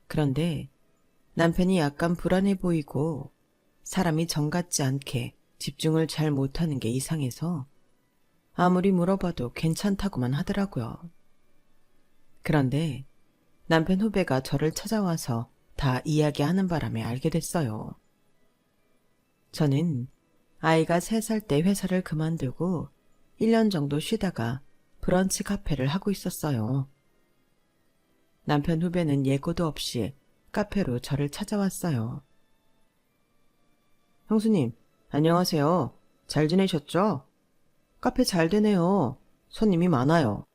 그런데 남편이 약간 불안해 보이고 사람이 정 같지 않게 집중을 잘 못하는 게 이상해서 아무리 물어봐도 괜찮다고만 하더라고요. 그런데 남편 후배가 저를 찾아와서 다 이야기하는 바람에 알게 됐어요. 저는 아이가 3살 때 회사를 그만두고 1년 정도 쉬다가 브런치 카페를 하고 있었어요. 남편 후배는 예고도 없이 카페로 저를 찾아왔어요. 형수님, 안녕하세요. 잘 지내셨죠? 카페 잘 되네요. 손님이 많아요.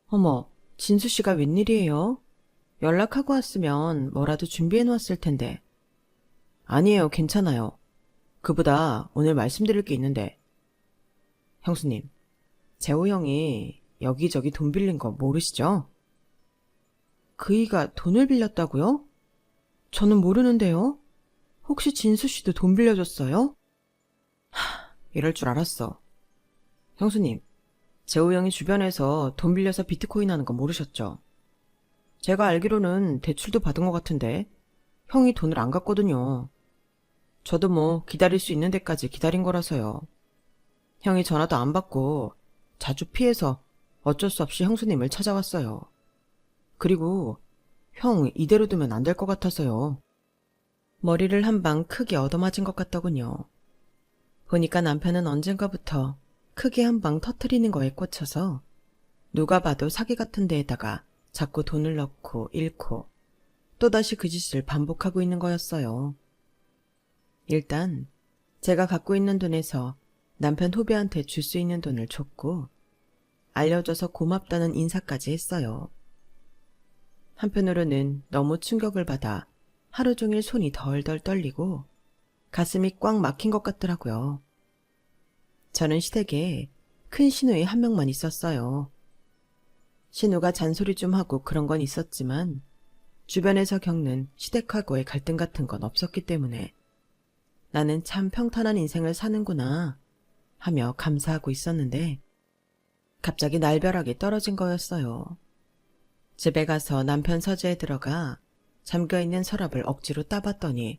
어머, 진수 씨가 웬일이에요? 연락하고 왔으면 뭐라도 준비해 놓았을 텐데. 아니에요, 괜찮아요. 그보다 오늘 말씀드릴 게 있는데. 형수님, 재호 형이 여기저기 돈 빌린 거 모르시죠? 그이가 돈을 빌렸다고요? 저는 모르는데요. 혹시 진수 씨도 돈 빌려줬어요? 이럴 줄 알았어. 형수님, 재호 형이 주변에서 돈 빌려서 비트코인 하는 거 모르셨죠? 제가 알기로는 대출도 받은 것 같은데 형이 돈을 안 갚거든요. 저도 뭐 기다릴 수 있는 데까지 기다린 거라서요. 형이 전화도 안 받고 자주 피해서 어쩔 수 없이 형수님을 찾아왔어요. 그리고 형 이대로 두면 안 될 것 같아서요. 머리를 한 방 크게 얻어맞은 것 같더군요. 보니까 남편은 언젠가부터 크게 한 방 터트리는 거에 꽂혀서 누가 봐도 사기 같은 데에다가 자꾸 돈을 넣고 잃고 또다시 그 짓을 반복하고 있는 거였어요. 일단 제가 갖고 있는 돈에서 남편 후배한테 줄 수 있는 돈을 줬고 알려줘서 고맙다는 인사까지 했어요. 한편으로는 너무 충격을 받아 하루 종일 손이 덜덜 떨리고 가슴이 꽉 막힌 것 같더라고요. 저는 시댁에 큰 시누이 한 명만 있었어요. 시누가 잔소리 좀 하고 그런 건 있었지만 주변에서 겪는 시댁하고의 갈등 같은 건 없었기 때문에 나는 참 평탄한 인생을 사는구나 하며 감사하고 있었는데 갑자기 날벼락이 떨어진 거였어요. 집에 가서 남편 서재에 들어가 잠겨있는 서랍을 억지로 따봤더니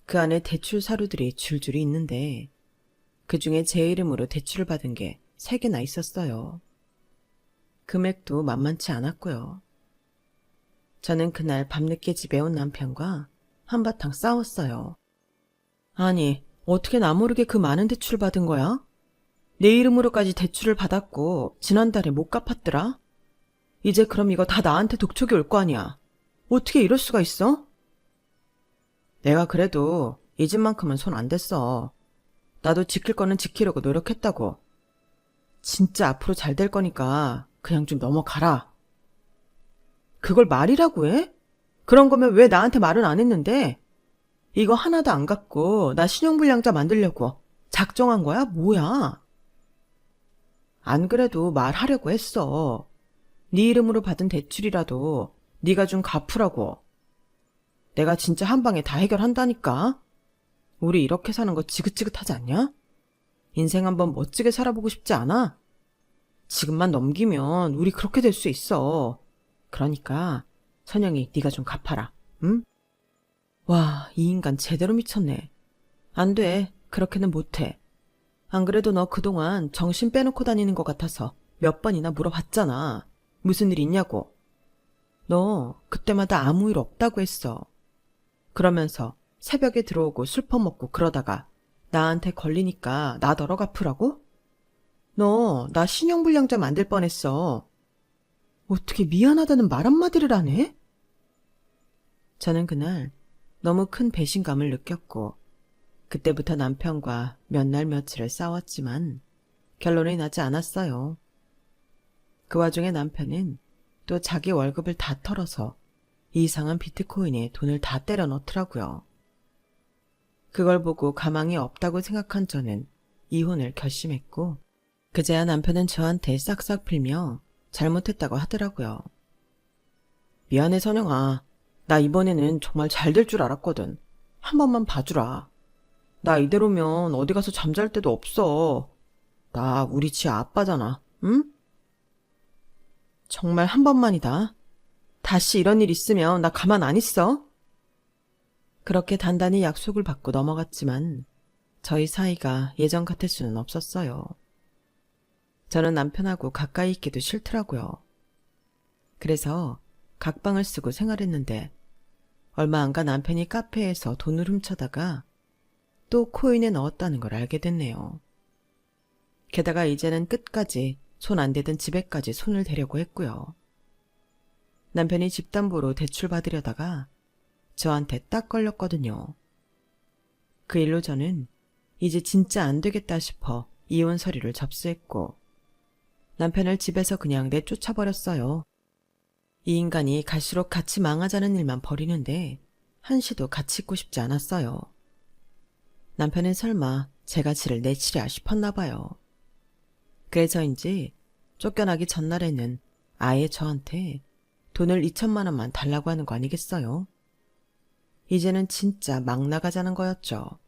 그 안에 대출 서류들이 줄줄이 있는데 그중에 제 이름으로 대출을 받은 게 3개나 있었어요. 금액도 만만치 않았고요. 저는 그날 밤늦게 집에 온 남편과 한바탕 싸웠어요. 아니, 어떻게 나 모르게 그 많은 대출을 받은 거야? 내 이름으로까지 대출을 받았고 지난달에 못 갚았더라? 이제 그럼 이거 다 나한테 독촉이 올 거 아니야. 어떻게 이럴 수가 있어? 내가 그래도 이 집만큼은 손 안 댔어. 나도 지킬 거는 지키려고 노력했다고. 진짜 앞으로 잘 될 거니까 그냥 좀 넘어가라. 그걸 말이라고 해? 그런 거면 왜 나한테 말은 안 했는데? 이거 하나도 안 갚고 나 신용불량자 만들려고 작정한 거야? 뭐야? 안 그래도 말하려고 했어. 네 이름으로 받은 대출이라도 네가 좀 갚으라고. 내가 진짜 한 방에 다 해결한다니까. 우리 이렇게 사는 거 지긋지긋하지 않냐? 인생 한번 멋지게 살아보고 싶지 않아? 지금만 넘기면 우리 그렇게 될 수 있어. 그러니까 선영이 네가 좀 갚아라. 응? 와, 이 인간 제대로 미쳤네. 안 돼. 그렇게는 못해. 안 그래도 너 그동안 정신 빼놓고 다니는 것 같아서 몇 번이나 물어봤잖아. 무슨 일 있냐고. 너 그때마다 아무 일 없다고 했어. 그러면서 새벽에 들어오고 술 퍼먹고 그러다가 나한테 걸리니까 나더러 갚으라고? 너 나 신용불량자 만들 뻔했어. 어떻게 미안하다는 말 한마디를 안 해? 저는 그날 너무 큰 배신감을 느꼈고 그때부터 남편과 몇 날 며칠을 싸웠지만 결론이 나지 않았어요. 그 와중에 남편은 또 자기 월급을 다 털어서 이상한 비트코인에 돈을 다 때려 넣더라고요. 그걸 보고 가망이 없다고 생각한 저는 이혼을 결심했고 그제야 남편은 저한테 싹싹 빌며 잘못했다고 하더라고요. 미안해 선영아. 나 이번에는 정말 잘 될 줄 알았거든. 한 번만 봐주라. 나 이대로면 어디 가서 잠잘 데도 없어. 나 우리 지 아빠잖아. 응? 정말 한 번만이다. 다시 이런 일 있으면 나 가만 안 있어. 그렇게 단단히 약속을 받고 넘어갔지만 저희 사이가 예전 같을 수는 없었어요. 저는 남편하고 가까이 있기도 싫더라고요. 그래서 각방을 쓰고 생활했는데 얼마 안 가 남편이 카페에서 돈을 훔쳐다가 또 코인에 넣었다는 걸 알게 됐네요. 게다가 이제는 끝까지 손 안 대던 집에까지 손을 대려고 했고요. 남편이 집담보로 대출 받으려다가 저한테 딱 걸렸거든요. 그 일로 저는 이제 진짜 안 되겠다 싶어 이혼 서류를 접수했고 남편을 집에서 그냥 내쫓아버렸어요. 이 인간이 갈수록 같이 망하자는 일만 벌이는데 한시도 같이 있고 싶지 않았어요. 남편은 설마 제가 지를 내치랴 싶었나 봐요. 그래서인지 쫓겨나기 전날에는 아예 저한테 돈을 2천만 원만 달라고 하는 거 아니겠어요? 이제는 진짜 막 나가자는 거였죠.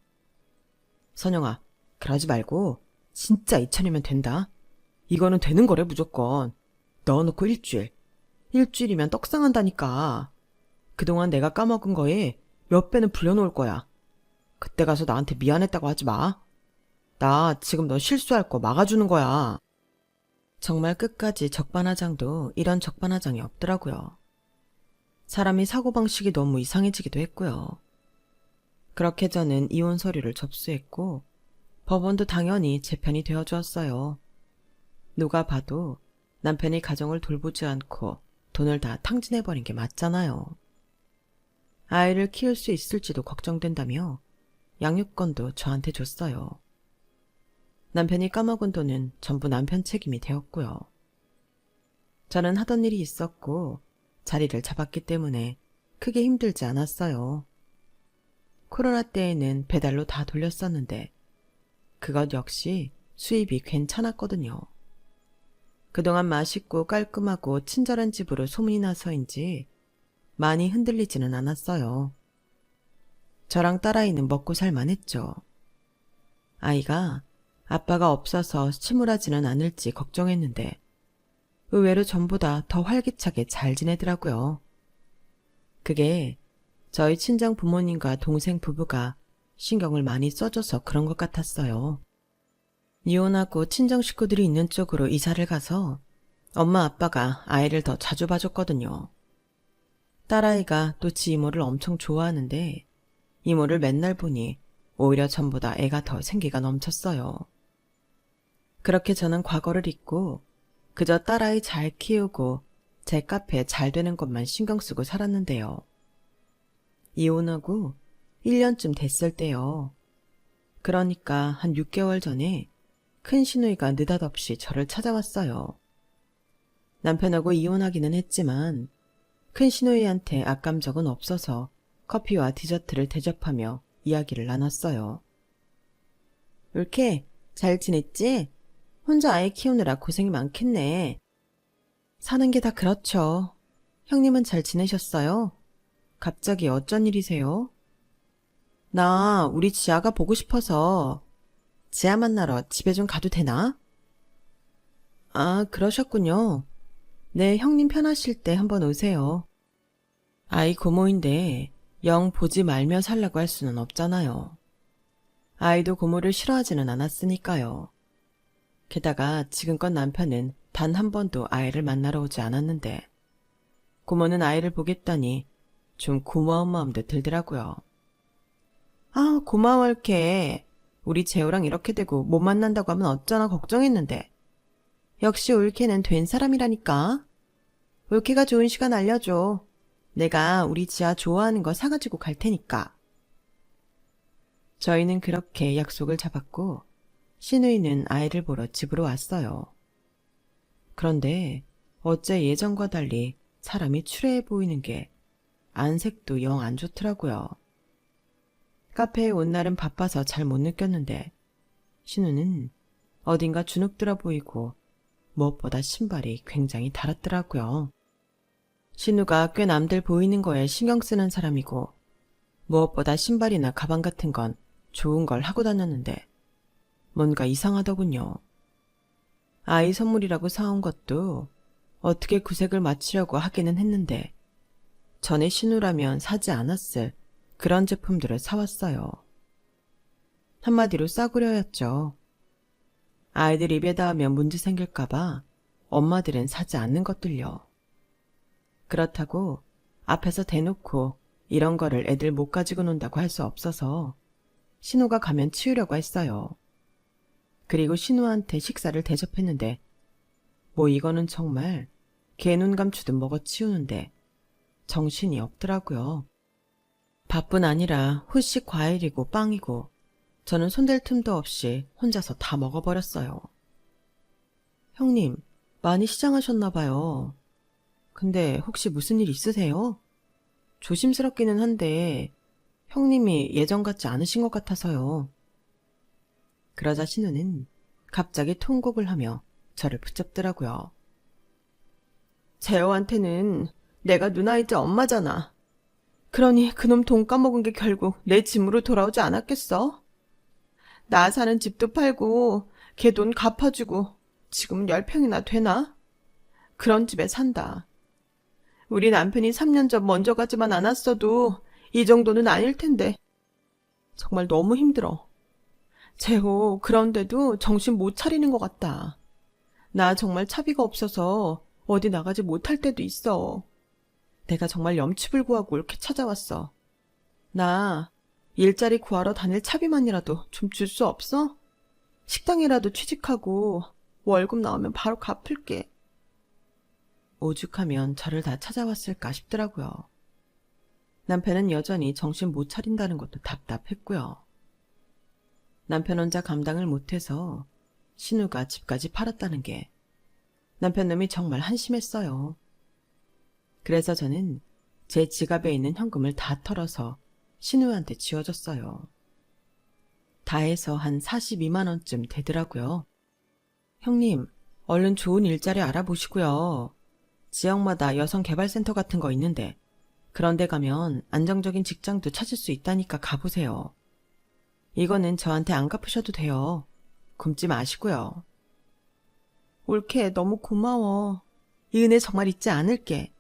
선영아, 그러지 말고 진짜 2천이면 된다. 이거는 되는 거래 무조건. 넣어놓고 일주일이면 떡상한다니까. 그동안 내가 까먹은 거에 몇 배는 불려놓을 거야. 그때 가서 나한테 미안했다고 하지 마. 나 지금 너 실수할 거 막아주는 거야. 정말 끝까지 적반하장도 이런 적반하장이 없더라고요. 사람이 사고방식이 너무 이상해지기도 했고요. 그렇게 저는 이혼 서류를 접수했고 법원도 당연히 제 편이 되어주었어요. 누가 봐도 남편이 가정을 돌보지 않고 돈을 다 탕진해버린 게 맞잖아요. 아이를 키울 수 있을지도 걱정된다며 양육권도 저한테 줬어요. 남편이 까먹은 돈은 전부 남편 책임이 되었고요. 저는 하던 일이 있었고 자리를 잡았기 때문에 크게 힘들지 않았어요. 코로나 때에는 배달로 다 돌렸었는데 그것 역시 수입이 괜찮았거든요. 그동안 맛있고 깔끔하고 친절한 집으로 소문이 나서인지 많이 흔들리지는 않았어요. 저랑 딸아이는 먹고 살만 했죠. 아이가 아빠가 없어서 침울하지는 않을지 걱정했는데 의외로 전보다 더 활기차게 잘 지내더라고요. 그게 저희 친정 부모님과 동생 부부가 신경을 많이 써줘서 그런 것 같았어요. 이혼하고 친정 식구들이 있는 쪽으로 이사를 가서 엄마 아빠가 아이를 더 자주 봐줬거든요. 딸아이가 또 지 이모를 엄청 좋아하는데 이모를 맨날 보니 오히려 전보다 애가 더 생기가 넘쳤어요. 그렇게 저는 과거를 잊고 그저 딸아이 잘 키우고 제 카페 잘 되는 것만 신경 쓰고 살았는데요. 이혼하고 1년쯤 됐을 때요. 그러니까 한 6개월 전에 큰 시누이가 느닷없이 저를 찾아왔어요. 남편하고 이혼하기는 했지만 큰 시누이한테 악감 적은 없어서 커피와 디저트를 대접하며 이야기를 나눴어요. 옳게 잘 지냈지? 혼자 아이 키우느라 고생이 많겠네. 사는 게 다 그렇죠. 형님은 잘 지내셨어요? 갑자기 어쩐 일이세요? 나 우리 지아가 보고 싶어서 지아 만나러 집에 좀 가도 되나? 아, 그러셨군요. 네, 형님 편하실 때 한번 오세요. 아이 고모인데 영 보지 말며 살라고 할 수는 없잖아요. 아이도 고모를 싫어하지는 않았으니까요. 게다가 지금껏 남편은 단 한 번도 아이를 만나러 오지 않았는데 고모는 아이를 보겠다니 좀 고마운 마음도 들더라고요. 아, 고마워할게. 우리 재호랑 이렇게 되고 못 만난다고 하면 어쩌나 걱정했는데. 역시 올케는 된 사람이라니까. 올케가 좋은 시간 알려줘. 내가 우리 지아 좋아하는 거 사가지고 갈 테니까. 저희는 그렇게 약속을 잡았고 시누이는 아이를 보러 집으로 왔어요. 그런데 어째 예전과 달리 사람이 추레해 보이는 게 안색도 영 안 좋더라고요. 카페에 온 날은 바빠서 잘 못 느꼈는데 신우는 어딘가 주눅들어 보이고 무엇보다 신발이 굉장히 달았더라고요. 신우가 꽤 남들 보이는 거에 신경 쓰는 사람이고 무엇보다 신발이나 가방 같은 건 좋은 걸 하고 다녔는데 뭔가 이상하더군요. 아이 선물이라고 사온 것도 어떻게 구색을 맞추려고 하기는 했는데 전에 신우라면 사지 않았을 그런 제품들을 사왔어요. 한마디로 싸구려였죠. 아이들 입에 닿으면 문제 생길까봐 엄마들은 사지 않는 것들요. 그렇다고 앞에서 대놓고 이런 거를 애들 못 가지고 논다고 할 수 없어서 신우가 가면 치우려고 했어요. 그리고 신우한테 식사를 대접했는데 뭐 이거는 정말 개 눈 감추듯 먹어 치우는데 정신이 없더라고요. 밥뿐 아니라 후식 과일이고 빵이고 저는 손댈 틈도 없이 혼자서 다 먹어버렸어요. 형님, 많이 시장하셨나 봐요. 근데 혹시 무슨 일 있으세요? 조심스럽기는 한데 형님이 예전 같지 않으신 것 같아서요. 그러자 신우는 갑자기 통곡을 하며 저를 붙잡더라고요. 재호한테는 내가 누나이자 엄마잖아. 그러니 그놈 돈 까먹은 게 결국 내 짐으로 돌아오지 않았겠어? 나 사는 집도 팔고 걔 돈 갚아주고 지금은 10평이나 되나? 그런 집에 산다. 우리 남편이 3년 전 먼저 가지만 않았어도 이 정도는 아닐 텐데 정말 너무 힘들어. 재호, 그런데도 정신 못 차리는 것 같다. 나 정말 차비가 없어서 어디 나가지 못할 때도 있어. 내가 정말 염치불구하고 이렇게 찾아왔어. 나 일자리 구하러 다닐 차비만이라도 좀 줄 수 없어? 식당이라도 취직하고 월급 나오면 바로 갚을게. 오죽하면 저를 다 찾아왔을까 싶더라고요. 남편은 여전히 정신 못 차린다는 것도 답답했고요. 남편 혼자 감당을 못해서 신우가 집까지 팔았다는 게 남편 놈이 정말 한심했어요. 그래서 저는 제 지갑에 있는 현금을 다 털어서 신우한테 지워줬어요. 다 해서 한 42만 원쯤 되더라고요. 형님, 얼른 좋은 일자리 알아보시고요. 지역마다 여성개발센터 같은 거 있는데 그런 데 가면 안정적인 직장도 찾을 수 있다니까 가보세요. 이거는 저한테 안 갚으셔도 돼요. 굶지 마시고요. 올케, 너무 고마워. 이 은혜 정말 잊지 않을게.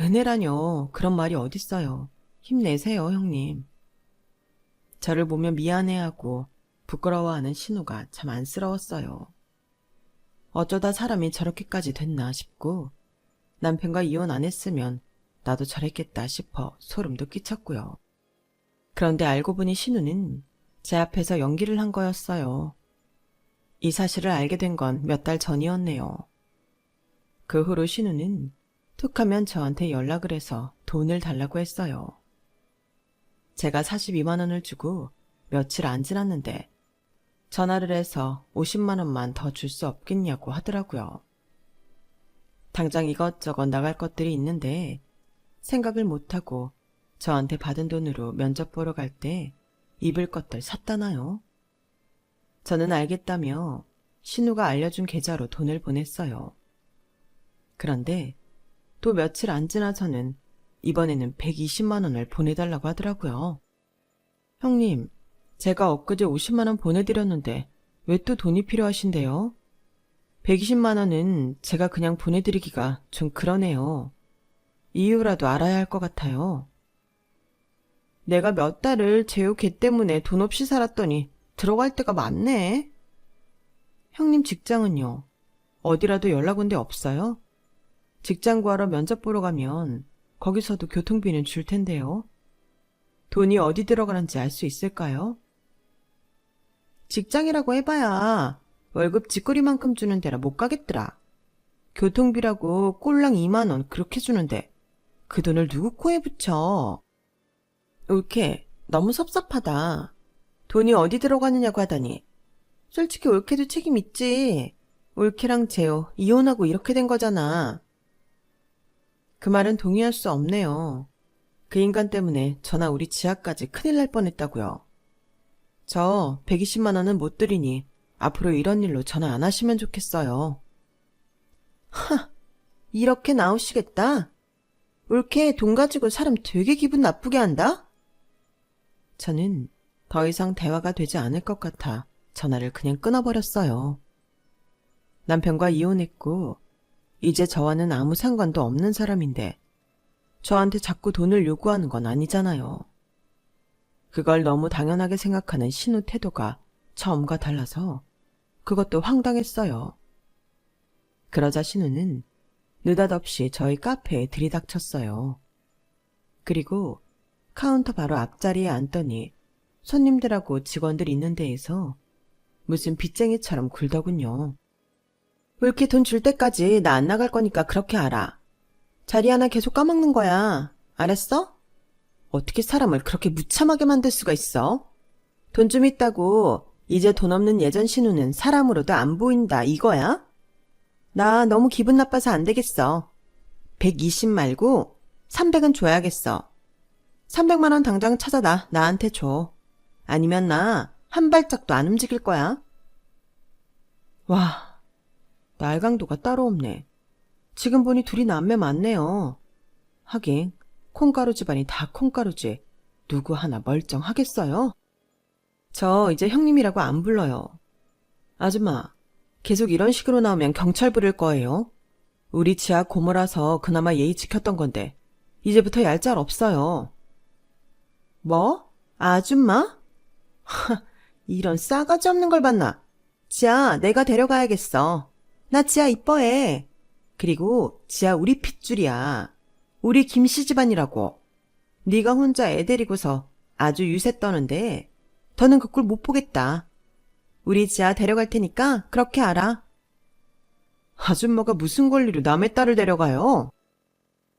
은혜라뇨. 그런 말이 어딨어요. 힘내세요, 형님. 저를 보며 미안해하고 부끄러워하는 신우가 참 안쓰러웠어요. 어쩌다 사람이 저렇게까지 됐나 싶고 남편과 이혼 안 했으면 나도 저랬겠다 싶어 소름도 끼쳤고요. 그런데 알고 보니 신우는 제 앞에서 연기를 한 거였어요. 이 사실을 알게 된 건 몇 달 전이었네요. 그 후로 신우는 툭하면 저한테 연락을 해서 돈을 달라고 했어요. 제가 42만 원을 주고 며칠 안 지났는데 전화를 해서 50만 원만 더 줄 수 없겠냐고 하더라고요. 당장 이것저것 나갈 것들이 있는데 생각을 못하고 저한테 받은 돈으로 면접 보러 갈 때 입을 것들 샀다나요? 저는 알겠다며 신우가 알려준 계좌로 돈을 보냈어요. 그런데 또 며칠 안 지나서는 이번에는 120만 원을 보내달라고 하더라고요. 형님, 제가 엊그제 50만 원 보내드렸는데 왜 또 돈이 필요하신데요? 120만 원은 제가 그냥 보내드리기가 좀 그러네요. 이유라도 알아야 할 것 같아요. 내가 몇 달을 재우 걔 때문에 돈 없이 살았더니 들어갈 데가 많네. 형님 직장은요? 어디라도 연락 온 데 없어요? 직장 구하러 면접 보러 가면 거기서도 교통비는 줄 텐데요. 돈이 어디 들어가는지 알 수 있을까요? 직장이라고 해봐야 월급 쥐꼬리만큼 주는 데라 못 가겠더라. 교통비라고 꼴랑 2만 원 그렇게 주는데 그 돈을 누구 코에 붙여. 올케, 너무 섭섭하다. 돈이 어디 들어가느냐고 하다니. 솔직히 올케도 책임 있지. 올케랑 재호 이혼하고 이렇게 된 거잖아. 그 말은 동의할 수 없네요. 그 인간 때문에 저나 우리 지아까지 큰일 날 뻔했다고요. 저 120만 원은 못 드리니 앞으로 이런 일로 전화 안 하시면 좋겠어요. 하, 이렇게 나오시겠다? 올케 돈 가지고 사람 되게 기분 나쁘게 한다? 저는 더 이상 대화가 되지 않을 것 같아 전화를 그냥 끊어버렸어요. 남편과 이혼했고 이제 저와는 아무 상관도 없는 사람인데 저한테 자꾸 돈을 요구하는 건 아니잖아요. 그걸 너무 당연하게 생각하는 신우 태도가 처음과 달라서 그것도 황당했어요. 그러자 신우는 느닷없이 저희 카페에 들이닥쳤어요. 그리고 카운터 바로 앞자리에 앉더니 손님들하고 직원들 있는 데에서 무슨 빚쟁이처럼 굴더군요. 올케 돈 줄 때까지 나 안 나갈 거니까 그렇게 알아. 자리 하나 계속 까먹는 거야. 알았어? 어떻게 사람을 그렇게 무참하게 만들 수가 있어? 돈 좀 있다고 이제 돈 없는 예전 신우는 사람으로도 안 보인다 이거야? 나 너무 기분 나빠서 안 되겠어. 120 말고 300은 줘야겠어. 300만 원 당장 찾아다 나한테 줘. 아니면 나 한 발짝도 안 움직일 거야. 와, 날강도가 따로 없네. 지금 보니 둘이 남매 맞네요. 하긴 콩가루 집안이 다 콩가루지 누구 하나 멀쩡하겠어요? 저 이제 형님이라고 안 불러요. 아줌마, 계속 이런 식으로 나오면 경찰 부를 거예요. 우리 지하 고모라서 그나마 예의 지켰던 건데 이제부터 얄짤 없어요. 뭐? 아줌마? 하, 이런 싸가지 없는 걸 봤나? 지아, 내가 데려가야겠어. 나 지아 이뻐해. 그리고 지아 우리 핏줄이야. 우리 김씨 집안이라고. 네가 혼자 애 데리고서 아주 유세 떠는데 더는 그 꼴 못 보겠다. 우리 지아 데려갈 테니까 그렇게 알아. 아줌마가 무슨 권리로 남의 딸을 데려가요?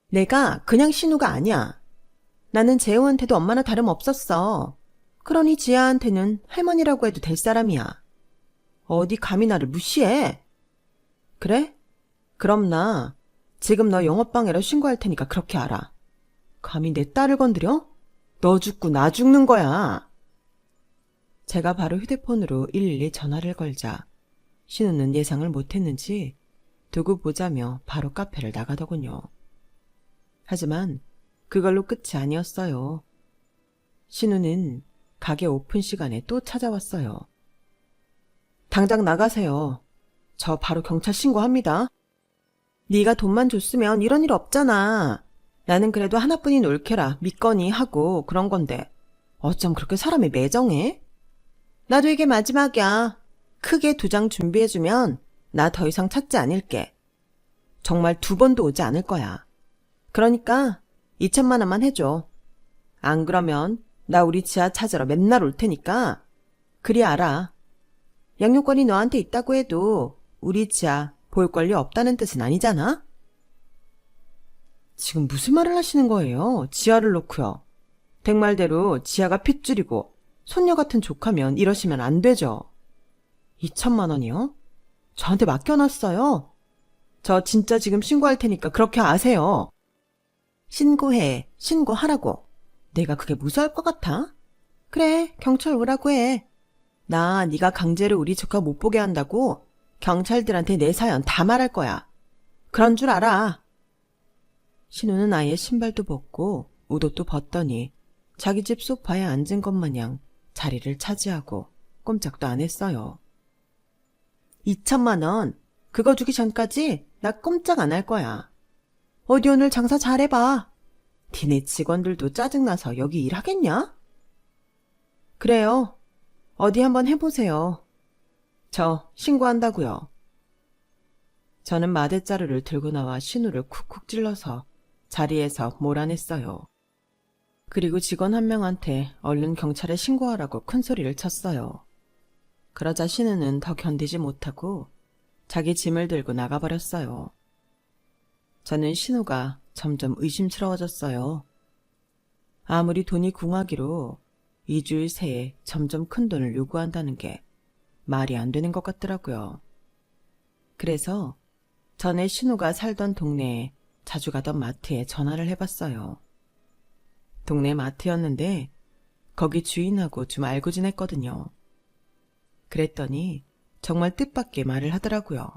내가 그냥 신우가 아니야. 나는 재호한테도 엄마나 다름없었어. 그러니 지아한테는 할머니라고 해도 될 사람이야. 어디 감히 나를 무시해? 그래? 그럼 나 지금 너 영업방해로 신고할 테니까 그렇게 알아. 감히 내 딸을 건드려? 너 죽고 나 죽는 거야. 제가 바로 휴대폰으로 112 전화를 걸자 신우는 예상을 못했는지 두고 보자며 바로 카페를 나가더군요. 하지만 그걸로 끝이 아니었어요. 신우는 가게 오픈 시간에 또 찾아왔어요. 당장 나가세요. 저 바로 경찰 신고합니다. 네가 돈만 줬으면 이런 일 없잖아. 나는 그래도 하나뿐인 올케라 믿거니 하고 그런 건데 어쩜 그렇게 사람이 매정해? 나도 이게 마지막이야. 크게 2장 준비해주면 나 더 이상 찾지 않을게. 정말 2번도 오지 않을 거야. 그러니까 2천만 원만 해줘. 안 그러면 나 우리 지아 찾으러 맨날 올 테니까 그리 알아. 양육권이 너한테 있다고 해도 우리 지아 볼 권리 없다는 뜻은 아니잖아? 지금 무슨 말을 하시는 거예요? 지아를 놓고요. 댁말대로 지아가 핏줄이고 손녀 같은 조카면 이러시면 안 되죠. 2천만 원이요? 저한테 맡겨놨어요. 저 진짜 지금 신고할 테니까 그렇게 아세요. 신고해. 신고하라고. 내가 그게 무서울 것 같아? 그래, 경찰 오라고 해. 나 네가 강제로 우리 조카 못 보게 한다고 경찰들한테 내 사연 다 말할 거야. 그런 줄 알아. 신우는 아예 신발도 벗고 옷도 벗더니 자기 집 소파에 앉은 것 마냥 자리를 차지하고 꼼짝도 안 했어요. 2천만 원, 그거 주기 전까지 나 꼼짝 안 할 거야. 어디 오늘 장사 잘해봐. 니네 직원들도 짜증나서 여기 일하겠냐? 그래요. 어디 한번 해보세요. 저 신고한다고요. 저는 마대자루를 들고 나와 신우를 쿡쿡 찔러서 자리에서 몰아냈어요. 그리고 직원 한 명한테 얼른 경찰에 신고하라고 큰 소리를 쳤어요. 그러자 신우는 더 견디지 못하고 자기 짐을 들고 나가버렸어요. 저는 신우가 점점 의심스러워졌어요. 아무리 돈이 궁하기로 2주일 새에 점점 큰 돈을 요구한다는 게 말이 안 되는 것 같더라고요. 그래서 전에 신우가 살던 동네에 자주 가던 마트에 전화를 해봤어요. 동네 마트였는데 거기 주인하고 좀 알고 지냈거든요. 그랬더니 정말 뜻밖의 말을 하더라고요.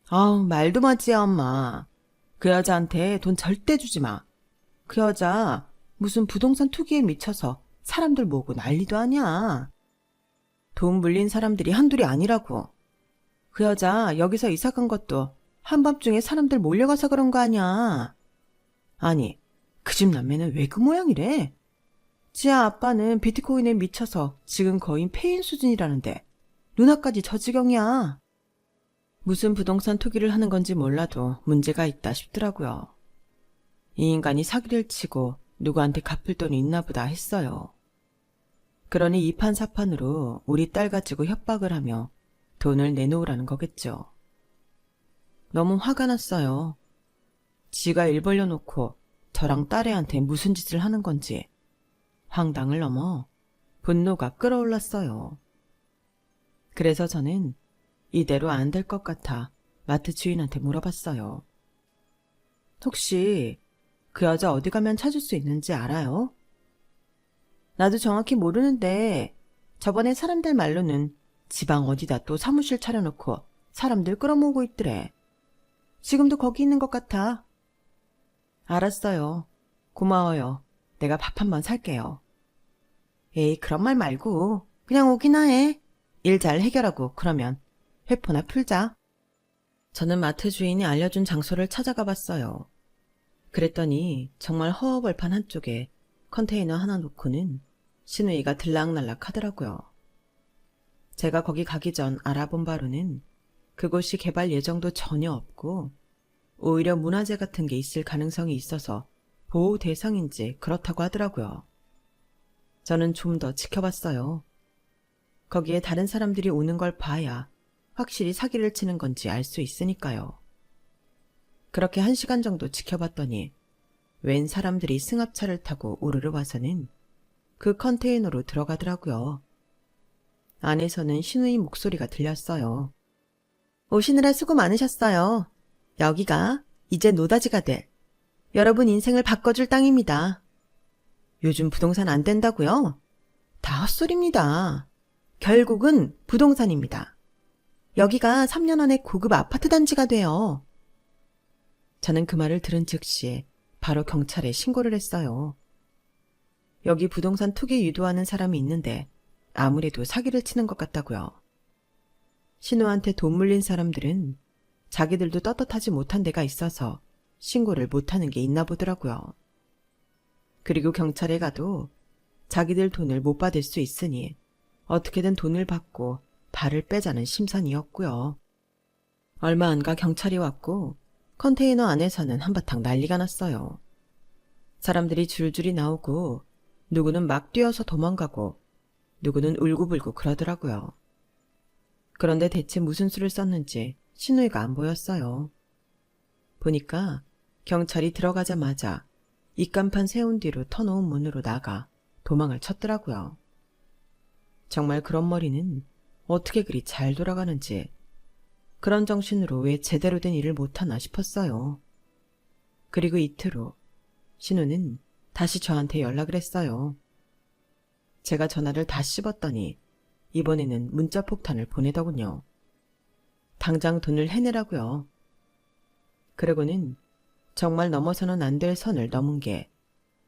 아우, 말도 마지야, 엄마. 그 여자한테 돈 절대 주지 마. 그 여자 무슨 부동산 투기에 미쳐서 사람들 모으고 난리도 아니야. 돈 물린 사람들이 한둘이 아니라고. 그 여자 여기서 이사 간 것도 한밤중에 사람들 몰려가서 그런 거 아니야. 아니, 그 집 남매는 왜 그 모양이래? 지아 아빠는 비트코인에 미쳐서 지금 거의 폐인 수준이라는데 누나까지 저 지경이야. 무슨 부동산 투기를 하는 건지 몰라도 문제가 있다 싶더라고요. 이 인간이 사기를 치고 누구한테 갚을 돈이 있나 보다 했어요. 그러니 이판사판으로 우리 딸 가지고 협박을 하며 돈을 내놓으라는 거겠죠. 너무 화가 났어요. 지가 일 벌려놓고 저랑 딸애한테 무슨 짓을 하는 건지 황당을 넘어 분노가 끓어올랐어요. 그래서 저는 이대로 안 될 것 같아 마트 주인한테 물어봤어요. 혹시 그 여자 어디 가면 찾을 수 있는지 알아요? 나도 정확히 모르는데 저번에 사람들 말로는 지방 어디다 또 사무실 차려놓고 사람들 끌어모으고 있더래. 지금도 거기 있는 것 같아. 알았어요. 고마워요. 내가 밥 한 번 살게요. 에이, 그런 말 말고 그냥 오기나 해. 일 잘 해결하고 그러면 회포나 풀자. 저는 마트 주인이 알려준 장소를 찾아가 봤어요. 그랬더니 정말 허허벌판 한쪽에 컨테이너 하나 놓고는 신우이가 들락날락 하더라고요. 제가 거기 가기 전 알아본 바로는 그곳이 개발 예정도 전혀 없고 오히려 문화재 같은 게 있을 가능성이 있어서 보호 대상인지 그렇다고 하더라고요. 저는 좀 더 지켜봤어요. 거기에 다른 사람들이 오는 걸 봐야 확실히 사기를 치는 건지 알 수 있으니까요. 그렇게 1시간 정도 지켜봤더니 웬 사람들이 승합차를 타고 우르르 와서는 그 컨테이너로 들어가더라고요. 안에서는 신우이 목소리가 들렸어요. 오시느라 수고 많으셨어요. 여기가 이제 노다지가 될 여러분 인생을 바꿔줄 땅입니다. 요즘 부동산 안 된다고요? 다 헛소리입니다. 결국은 부동산입니다. 여기가 3년 안에 고급 아파트 단지가 돼요. 저는 그 말을 들은 즉시 바로 경찰에 신고를 했어요. 여기 부동산 투기 유도하는 사람이 있는데 아무래도 사기를 치는 것 같다고요. 신우한테 돈 물린 사람들은 자기들도 떳떳하지 못한 데가 있어서 신고를 못하는 게 있나 보더라고요. 그리고 경찰에 가도 자기들 돈을 못 받을 수 있으니 어떻게든 돈을 받고 발을 빼자는 심산이었고요. 얼마 안 가 경찰이 왔고 컨테이너 안에서는 한바탕 난리가 났어요. 사람들이 줄줄이 나오고 누구는 막 뛰어서 도망가고 누구는 울고불고 그러더라고요. 그런데 대체 무슨 수를 썼는지 신우이가 안 보였어요. 보니까 경찰이 들어가자마자 입간판 세운 뒤로 터놓은 문으로 나가 도망을 쳤더라고요. 정말 그런 머리는 어떻게 그리 잘 돌아가는지, 그런 정신으로 왜 제대로 된 일을 못하나 싶었어요. 그리고 이틀 후 신우는 다시 저한테 연락을 했어요. 제가 전화를 다 씹었더니 이번에는 문자 폭탄을 보내더군요. 당장 돈을 해내라고요. 그러고는 정말 넘어서는 안 될 선을 넘은 게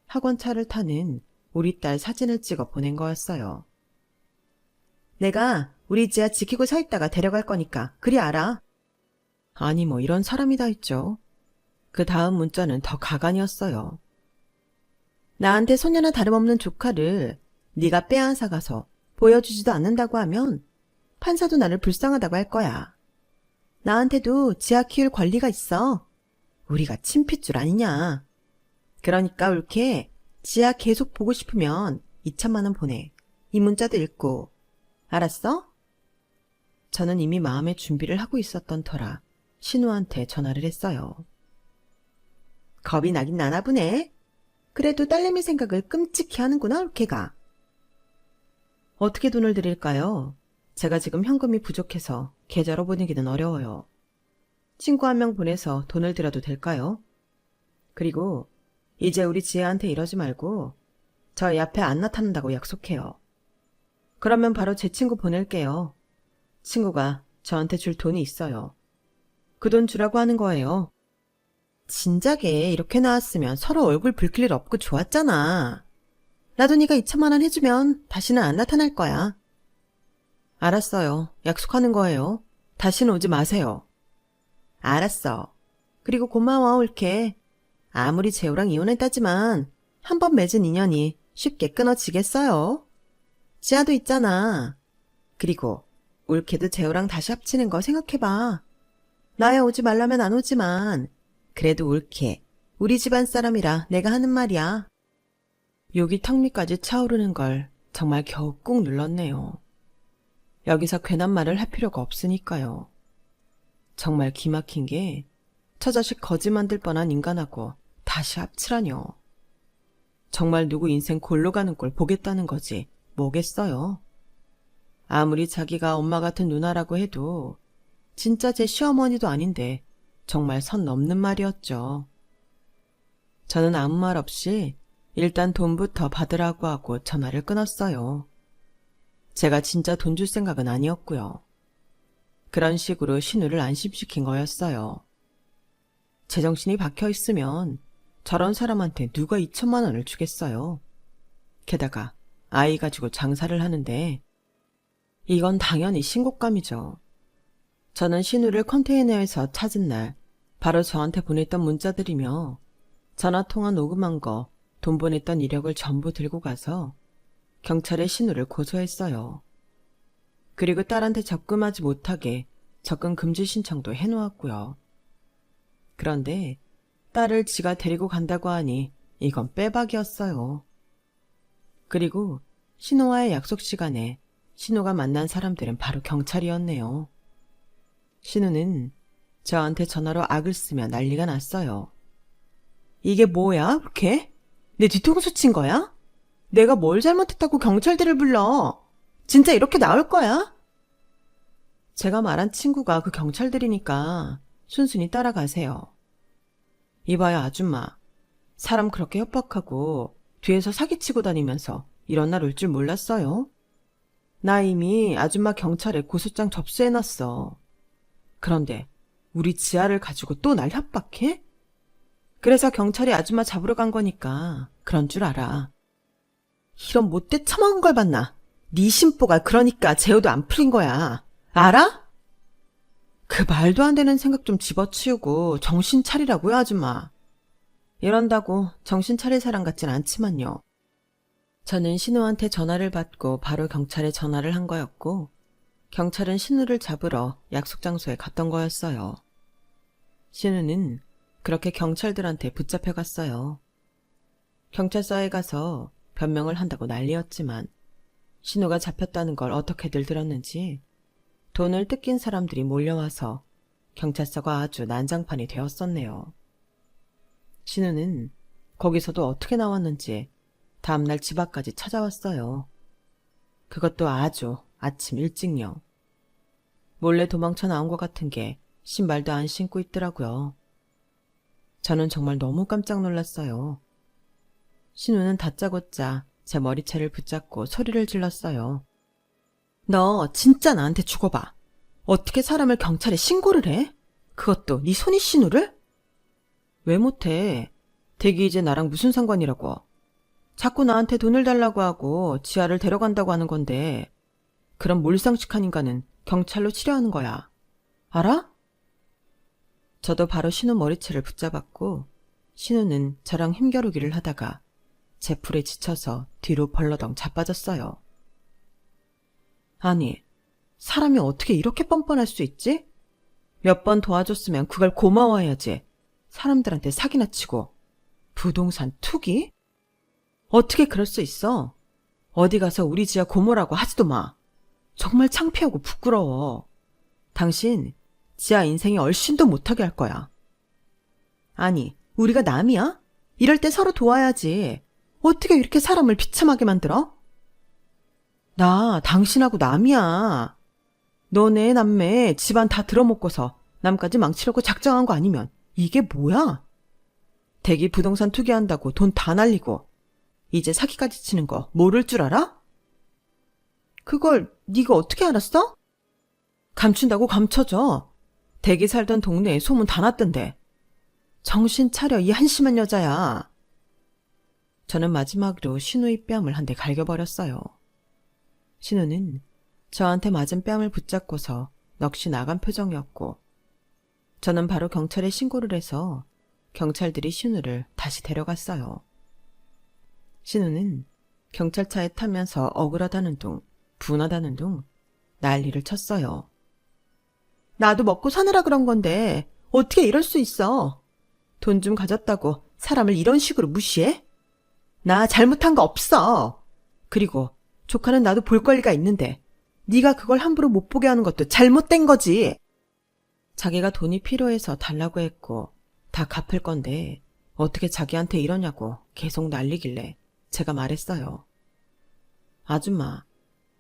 학원차를 타는 우리 딸 사진을 찍어 보낸 거였어요. 내가 우리 지아 지키고 서 있다가 데려갈 거니까 그리 알아. 아니 뭐 이런 사람이 다 있죠. 그 다음 문자는 더 가관이었어요. 나한테 소녀나 다름없는 조카를 네가 빼앗아 가서 보여주지도 않는다고 하면 판사도 나를 불쌍하다고 할 거야. 나한테도 지아 키울 권리가 있어. 우리가 친핏줄 아니냐. 그러니까 옳게 지아 계속 보고 싶으면 2천만 원 보내. 이 문자도 읽고. 알았어? 저는 이미 마음의 준비를 하고 있었던 터라 신우한테 전화를 했어요. 겁이 나긴 나나 보네. 그래도 딸내미 생각을 끔찍히 하는구나, 옳게가. 어떻게 돈을 드릴까요? 제가 지금 현금이 부족해서 계좌로 보내기는 어려워요. 친구 한 명 보내서 돈을 드려도 될까요? 그리고 이제 우리 지혜한테 이러지 말고 저희 앞에 안 나타난다고 약속해요. 그러면 바로 제 친구 보낼게요. 친구가 저한테 줄 돈이 있어요. 그 돈 주라고 하는 거예요. 진작에 이렇게 나왔으면 서로 얼굴 붉힐 일 없고 좋았잖아. 나도 네가 2천만 원 해주면 다시는 안 나타날 거야. 알았어요. 약속하는 거예요. 다시는 오지 마세요. 알았어. 그리고 고마워, 옳게. 아무리 재호랑 이혼했다지만 한 번 맺은 인연이 쉽게 끊어지겠어요. 지아도 있잖아. 그리고 옳게도 재호랑 다시 합치는 거 생각해봐. 나야 오지 말라면 안 오지만 그래도 옳게 우리 집안 사람이라 내가 하는 말이야. 욕이 턱 밑까지 차오르는 걸 정말 겨우 꾹 눌렀네요. 여기서 괜한 말을 할 필요가 없으니까요. 정말 기막힌 게 저 자식 거지 만들 뻔한 인간하고 다시 합치라뇨. 정말 누구 인생 골로 가는 꼴 보겠다는 거지 뭐겠어요. 아무리 자기가 엄마 같은 누나라고 해도 진짜 제 시어머니도 아닌데 정말 선 넘는 말이었죠. 저는 아무 말 없이 일단 돈부터 받으라고 하고 전화를 끊었어요. 제가 진짜 돈 줄 생각은 아니었고요. 그런 식으로 신우를 안심시킨 거였어요. 제정신이 박혀 있으면 저런 사람한테 누가 2천만 원을 주겠어요. 게다가 아이 가지고 장사를 하는데 이건 당연히 신곡감이죠. 저는 신우를 컨테이너에서 찾은 날 바로 저한테 보냈던 문자들이며 전화통화 녹음한 거, 돈 보냈던 이력을 전부 들고 가서 경찰에 신우를 고소했어요. 그리고 딸한테 접근하지 못하게 접근 금지 신청도 해놓았고요. 그런데 딸을 지가 데리고 간다고 하니 이건 빼박이었어요. 그리고 신우와의 약속 시간에 신우가 만난 사람들은 바로 경찰이었네요. 신우는 저한테 전화로 악을 쓰며 난리가 났어요. 이게 뭐야, 그렇게? 내 뒤통수 친 거야? 내가 뭘 잘못했다고 경찰들을 불러? 진짜 이렇게 나올 거야? 제가 말한 친구가 그 경찰들이니까 순순히 따라가세요. 이봐요, 아줌마. 사람 그렇게 협박하고 뒤에서 사기치고 다니면서 이런 날 올 줄 몰랐어요? 나 이미 아줌마 경찰에 고소장 접수해놨어. 그런데 우리 지아를 가지고 또 날 협박해? 그래서 경찰이 아줌마 잡으러 간 거니까 그런 줄 알아. 이런 못돼 처먹은 걸 봤나? 네 심보가 그러니까 재호도 안 풀린 거야. 알아? 그 말도 안 되는 생각 좀 집어치우고 정신 차리라고요, 아줌마. 이런다고 정신 차릴 사람 같진 않지만요. 저는 신우한테 전화를 받고 바로 경찰에 전화를 한 거였고, 경찰은 신우를 잡으러 약속 장소에 갔던 거였어요. 신우는 그렇게 경찰들한테 붙잡혀 갔어요. 경찰서에 가서 변명을 한다고 난리였지만 신우가 잡혔다는 걸 어떻게들 들었는지 돈을 뜯긴 사람들이 몰려와서 경찰서가 아주 난장판이 되었었네요. 신우는 거기서도 어떻게 나왔는지 다음날 집 앞까지 찾아왔어요. 그것도 아주 아침 일찍요. 몰래 도망쳐 나온 것 같은 게 신발도 안 신고 있더라고요. 저는 정말 너무 깜짝 놀랐어요. 신우는 다짜고짜 제 머리채를 붙잡고 소리를 질렀어요. 너 진짜 나한테 죽어봐. 어떻게 사람을 경찰에 신고를 해? 그것도 네 손이 신우를? 왜 못해? 댁이 이제 나랑 무슨 상관이라고. 자꾸 나한테 돈을 달라고 하고 지아를 데려간다고 하는 건데 그런 몰상식한 인간은 경찰로 치려하는 거야. 알아? 저도 바로 신우 머리채를 붙잡았고 신우는 저랑 힘겨루기를 하다가 제 풀에 지쳐서 뒤로 벌러덩 자빠졌어요. 아니, 사람이 어떻게 이렇게 뻔뻔할 수 있지? 몇 번 도와줬으면 그걸 고마워해야지. 사람들한테 사기나 치고. 부동산 투기? 어떻게 그럴 수 있어? 어디 가서 우리 지아 고모라고 하지도 마. 정말 창피하고 부끄러워. 당신 지아 인생에 얼씬도 못하게 할 거야. 아니, 우리가 남이야? 이럴 때 서로 도와야지. 어떻게 이렇게 사람을 비참하게 만들어? 나 당신하고 남이야. 너네 남매 집안 다 들어먹고서 남까지 망치려고 작정한 거 아니면 이게 뭐야? 댁이 부동산 투기한다고 돈 다 날리고 이제 사기까지 치는 거 모를 줄 알아? 그걸 네가 어떻게 알았어? 감춘다고 감춰줘. 댁이 살던 동네에 소문 다 났던데. 정신 차려, 이 한심한 여자야. 저는 마지막으로 신우의 뺨을 한 대 갈겨버렸어요. 신우는 저한테 맞은 뺨을 붙잡고서 넋이 나간 표정이었고 저는 바로 경찰에 신고를 해서 경찰들이 신우를 다시 데려갔어요. 신우는 경찰차에 타면서 억울하다는 둥, 분하다는 둥 난리를 쳤어요. 나도 먹고 사느라 그런 건데 어떻게 이럴 수 있어? 돈 좀 가졌다고 사람을 이런 식으로 무시해? 나 잘못한 거 없어. 그리고 조카는 나도 볼 권리가 있는데 네가 그걸 함부로 못 보게 하는 것도 잘못된 거지. 자기가 돈이 필요해서 달라고 했고 다 갚을 건데 어떻게 자기한테 이러냐고 계속 난리길래 제가 말했어요. 아줌마,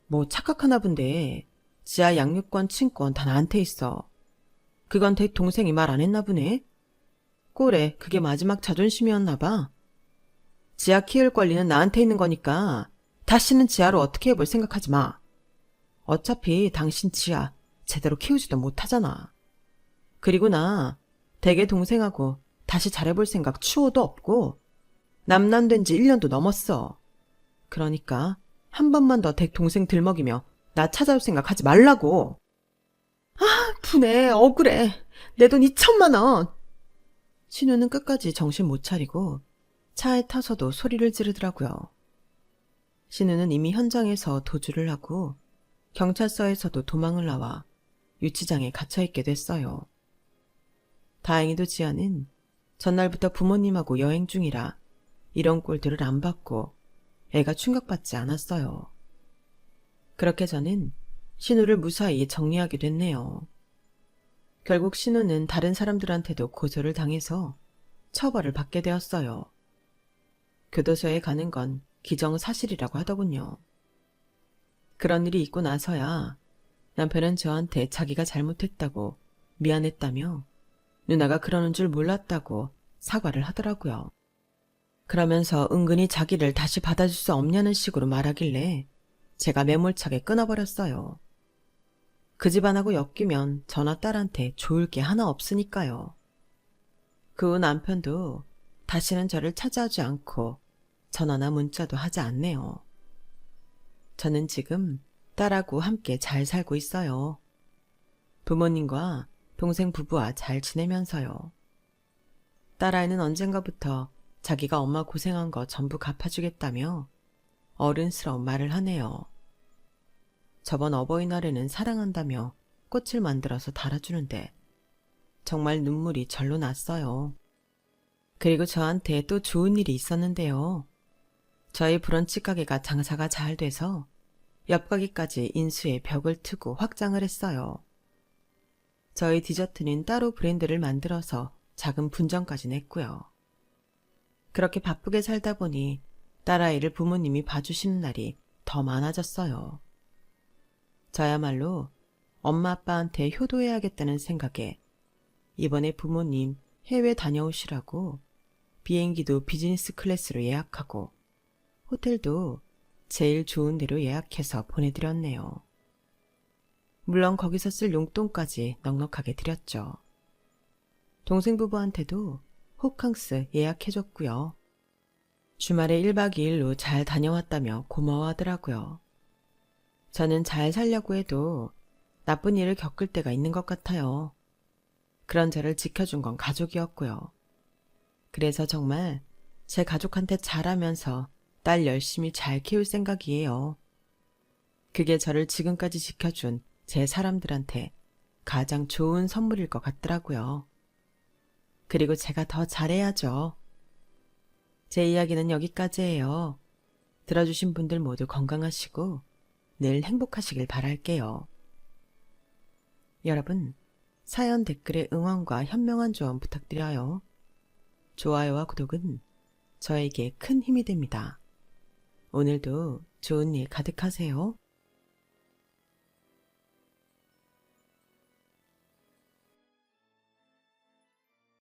뭐 착각하나 본데 지하 양육권, 친권 다 나한테 있어. 그건 댁 동생이 말 안 했나 보네. 꼴에 그게 마지막 자존심이었나 봐. 지하 키울 권리는 나한테 있는 거니까 다시는 지하로 어떻게 해볼 생각하지 마. 어차피 당신 지하 제대로 키우지도 못하잖아. 그리고 나 댁의 동생하고 다시 잘해볼 생각 추호도 없고 남남된 지 1년도 넘었어. 그러니까 한 번만 더 댁 동생 들먹이며 나 찾아올 생각 하지 말라고. 아, 분해, 억울해. 내 돈 2천만 원. 신우는 끝까지 정신 못 차리고 차에 타서도 소리를 지르더라고요. 신우는 이미 현장에서 도주를 하고 경찰서에서도 도망을 나와 유치장에 갇혀있게 됐어요. 다행히도 지아는 전날부터 부모님하고 여행 중이라 이런 꼴들을 안 받고 애가 충격받지 않았어요. 그렇게 저는 신우를 무사히 정리하게 됐네요. 결국 신우는 다른 사람들한테도 고소를 당해서 처벌을 받게 되었어요. 교도소에 가는 건 기정사실이라고 하더군요. 그런 일이 있고 나서야 남편은 저한테 자기가 잘못했다고 미안했다며 누나가 그러는 줄 몰랐다고 사과를 하더라고요. 그러면서 은근히 자기를 다시 받아줄 수 없냐는 식으로 말하길래 제가 매몰차게 끊어버렸어요. 그 집안하고 엮이면 저나 딸한테 좋을 게 하나 없으니까요. 그 후 남편도 다시는 저를 찾아오지 않고 전화나 문자도 하지 않네요. 저는 지금 딸하고 함께 잘 살고 있어요. 부모님과 동생 부부와 잘 지내면서요. 딸아이는 언젠가부터 자기가 엄마 고생한 거 전부 갚아주겠다며 어른스러운 말을 하네요. 저번 어버이날에는 사랑한다며 꽃을 만들어서 달아주는데 정말 눈물이 절로 났어요. 그리고 저한테 또 좋은 일이 있었는데요. 저희 브런치 가게가 장사가 잘 돼서 옆 가게까지 인수에 벽을 트고 확장을 했어요. 저희 디저트는 따로 브랜드를 만들어서 작은 분점까지 냈고요. 그렇게 바쁘게 살다 보니 딸아이를 부모님이 봐주시는 날이 더 많아졌어요. 저야말로 엄마 아빠한테 효도해야겠다는 생각에 이번에 부모님 해외 다녀오시라고 비행기도 비즈니스 클래스로 예약하고 호텔도 제일 좋은 데로 예약해서 보내드렸네요. 물론 거기서 쓸 용돈까지 넉넉하게 드렸죠. 동생 부부한테도 호캉스 예약해줬고요. 주말에 1박 2일로 잘 다녀왔다며 고마워하더라고요. 저는 잘 살려고 해도 나쁜 일을 겪을 때가 있는 것 같아요. 그런 저를 지켜준 건 가족이었고요. 그래서 정말 제 가족한테 잘하면서 딸 열심히 잘 키울 생각이에요. 그게 저를 지금까지 지켜준 제 사람들한테 가장 좋은 선물일 것 같더라고요. 그리고 제가 더 잘해야죠. 제 이야기는 여기까지예요. 들어주신 분들 모두 건강하시고 늘 행복하시길 바랄게요. 여러분, 사연 댓글에 응원과 현명한 조언 부탁드려요. 좋아요와 구독은 저에게 큰 힘이 됩니다. 오늘도 좋은 일 가득하세요.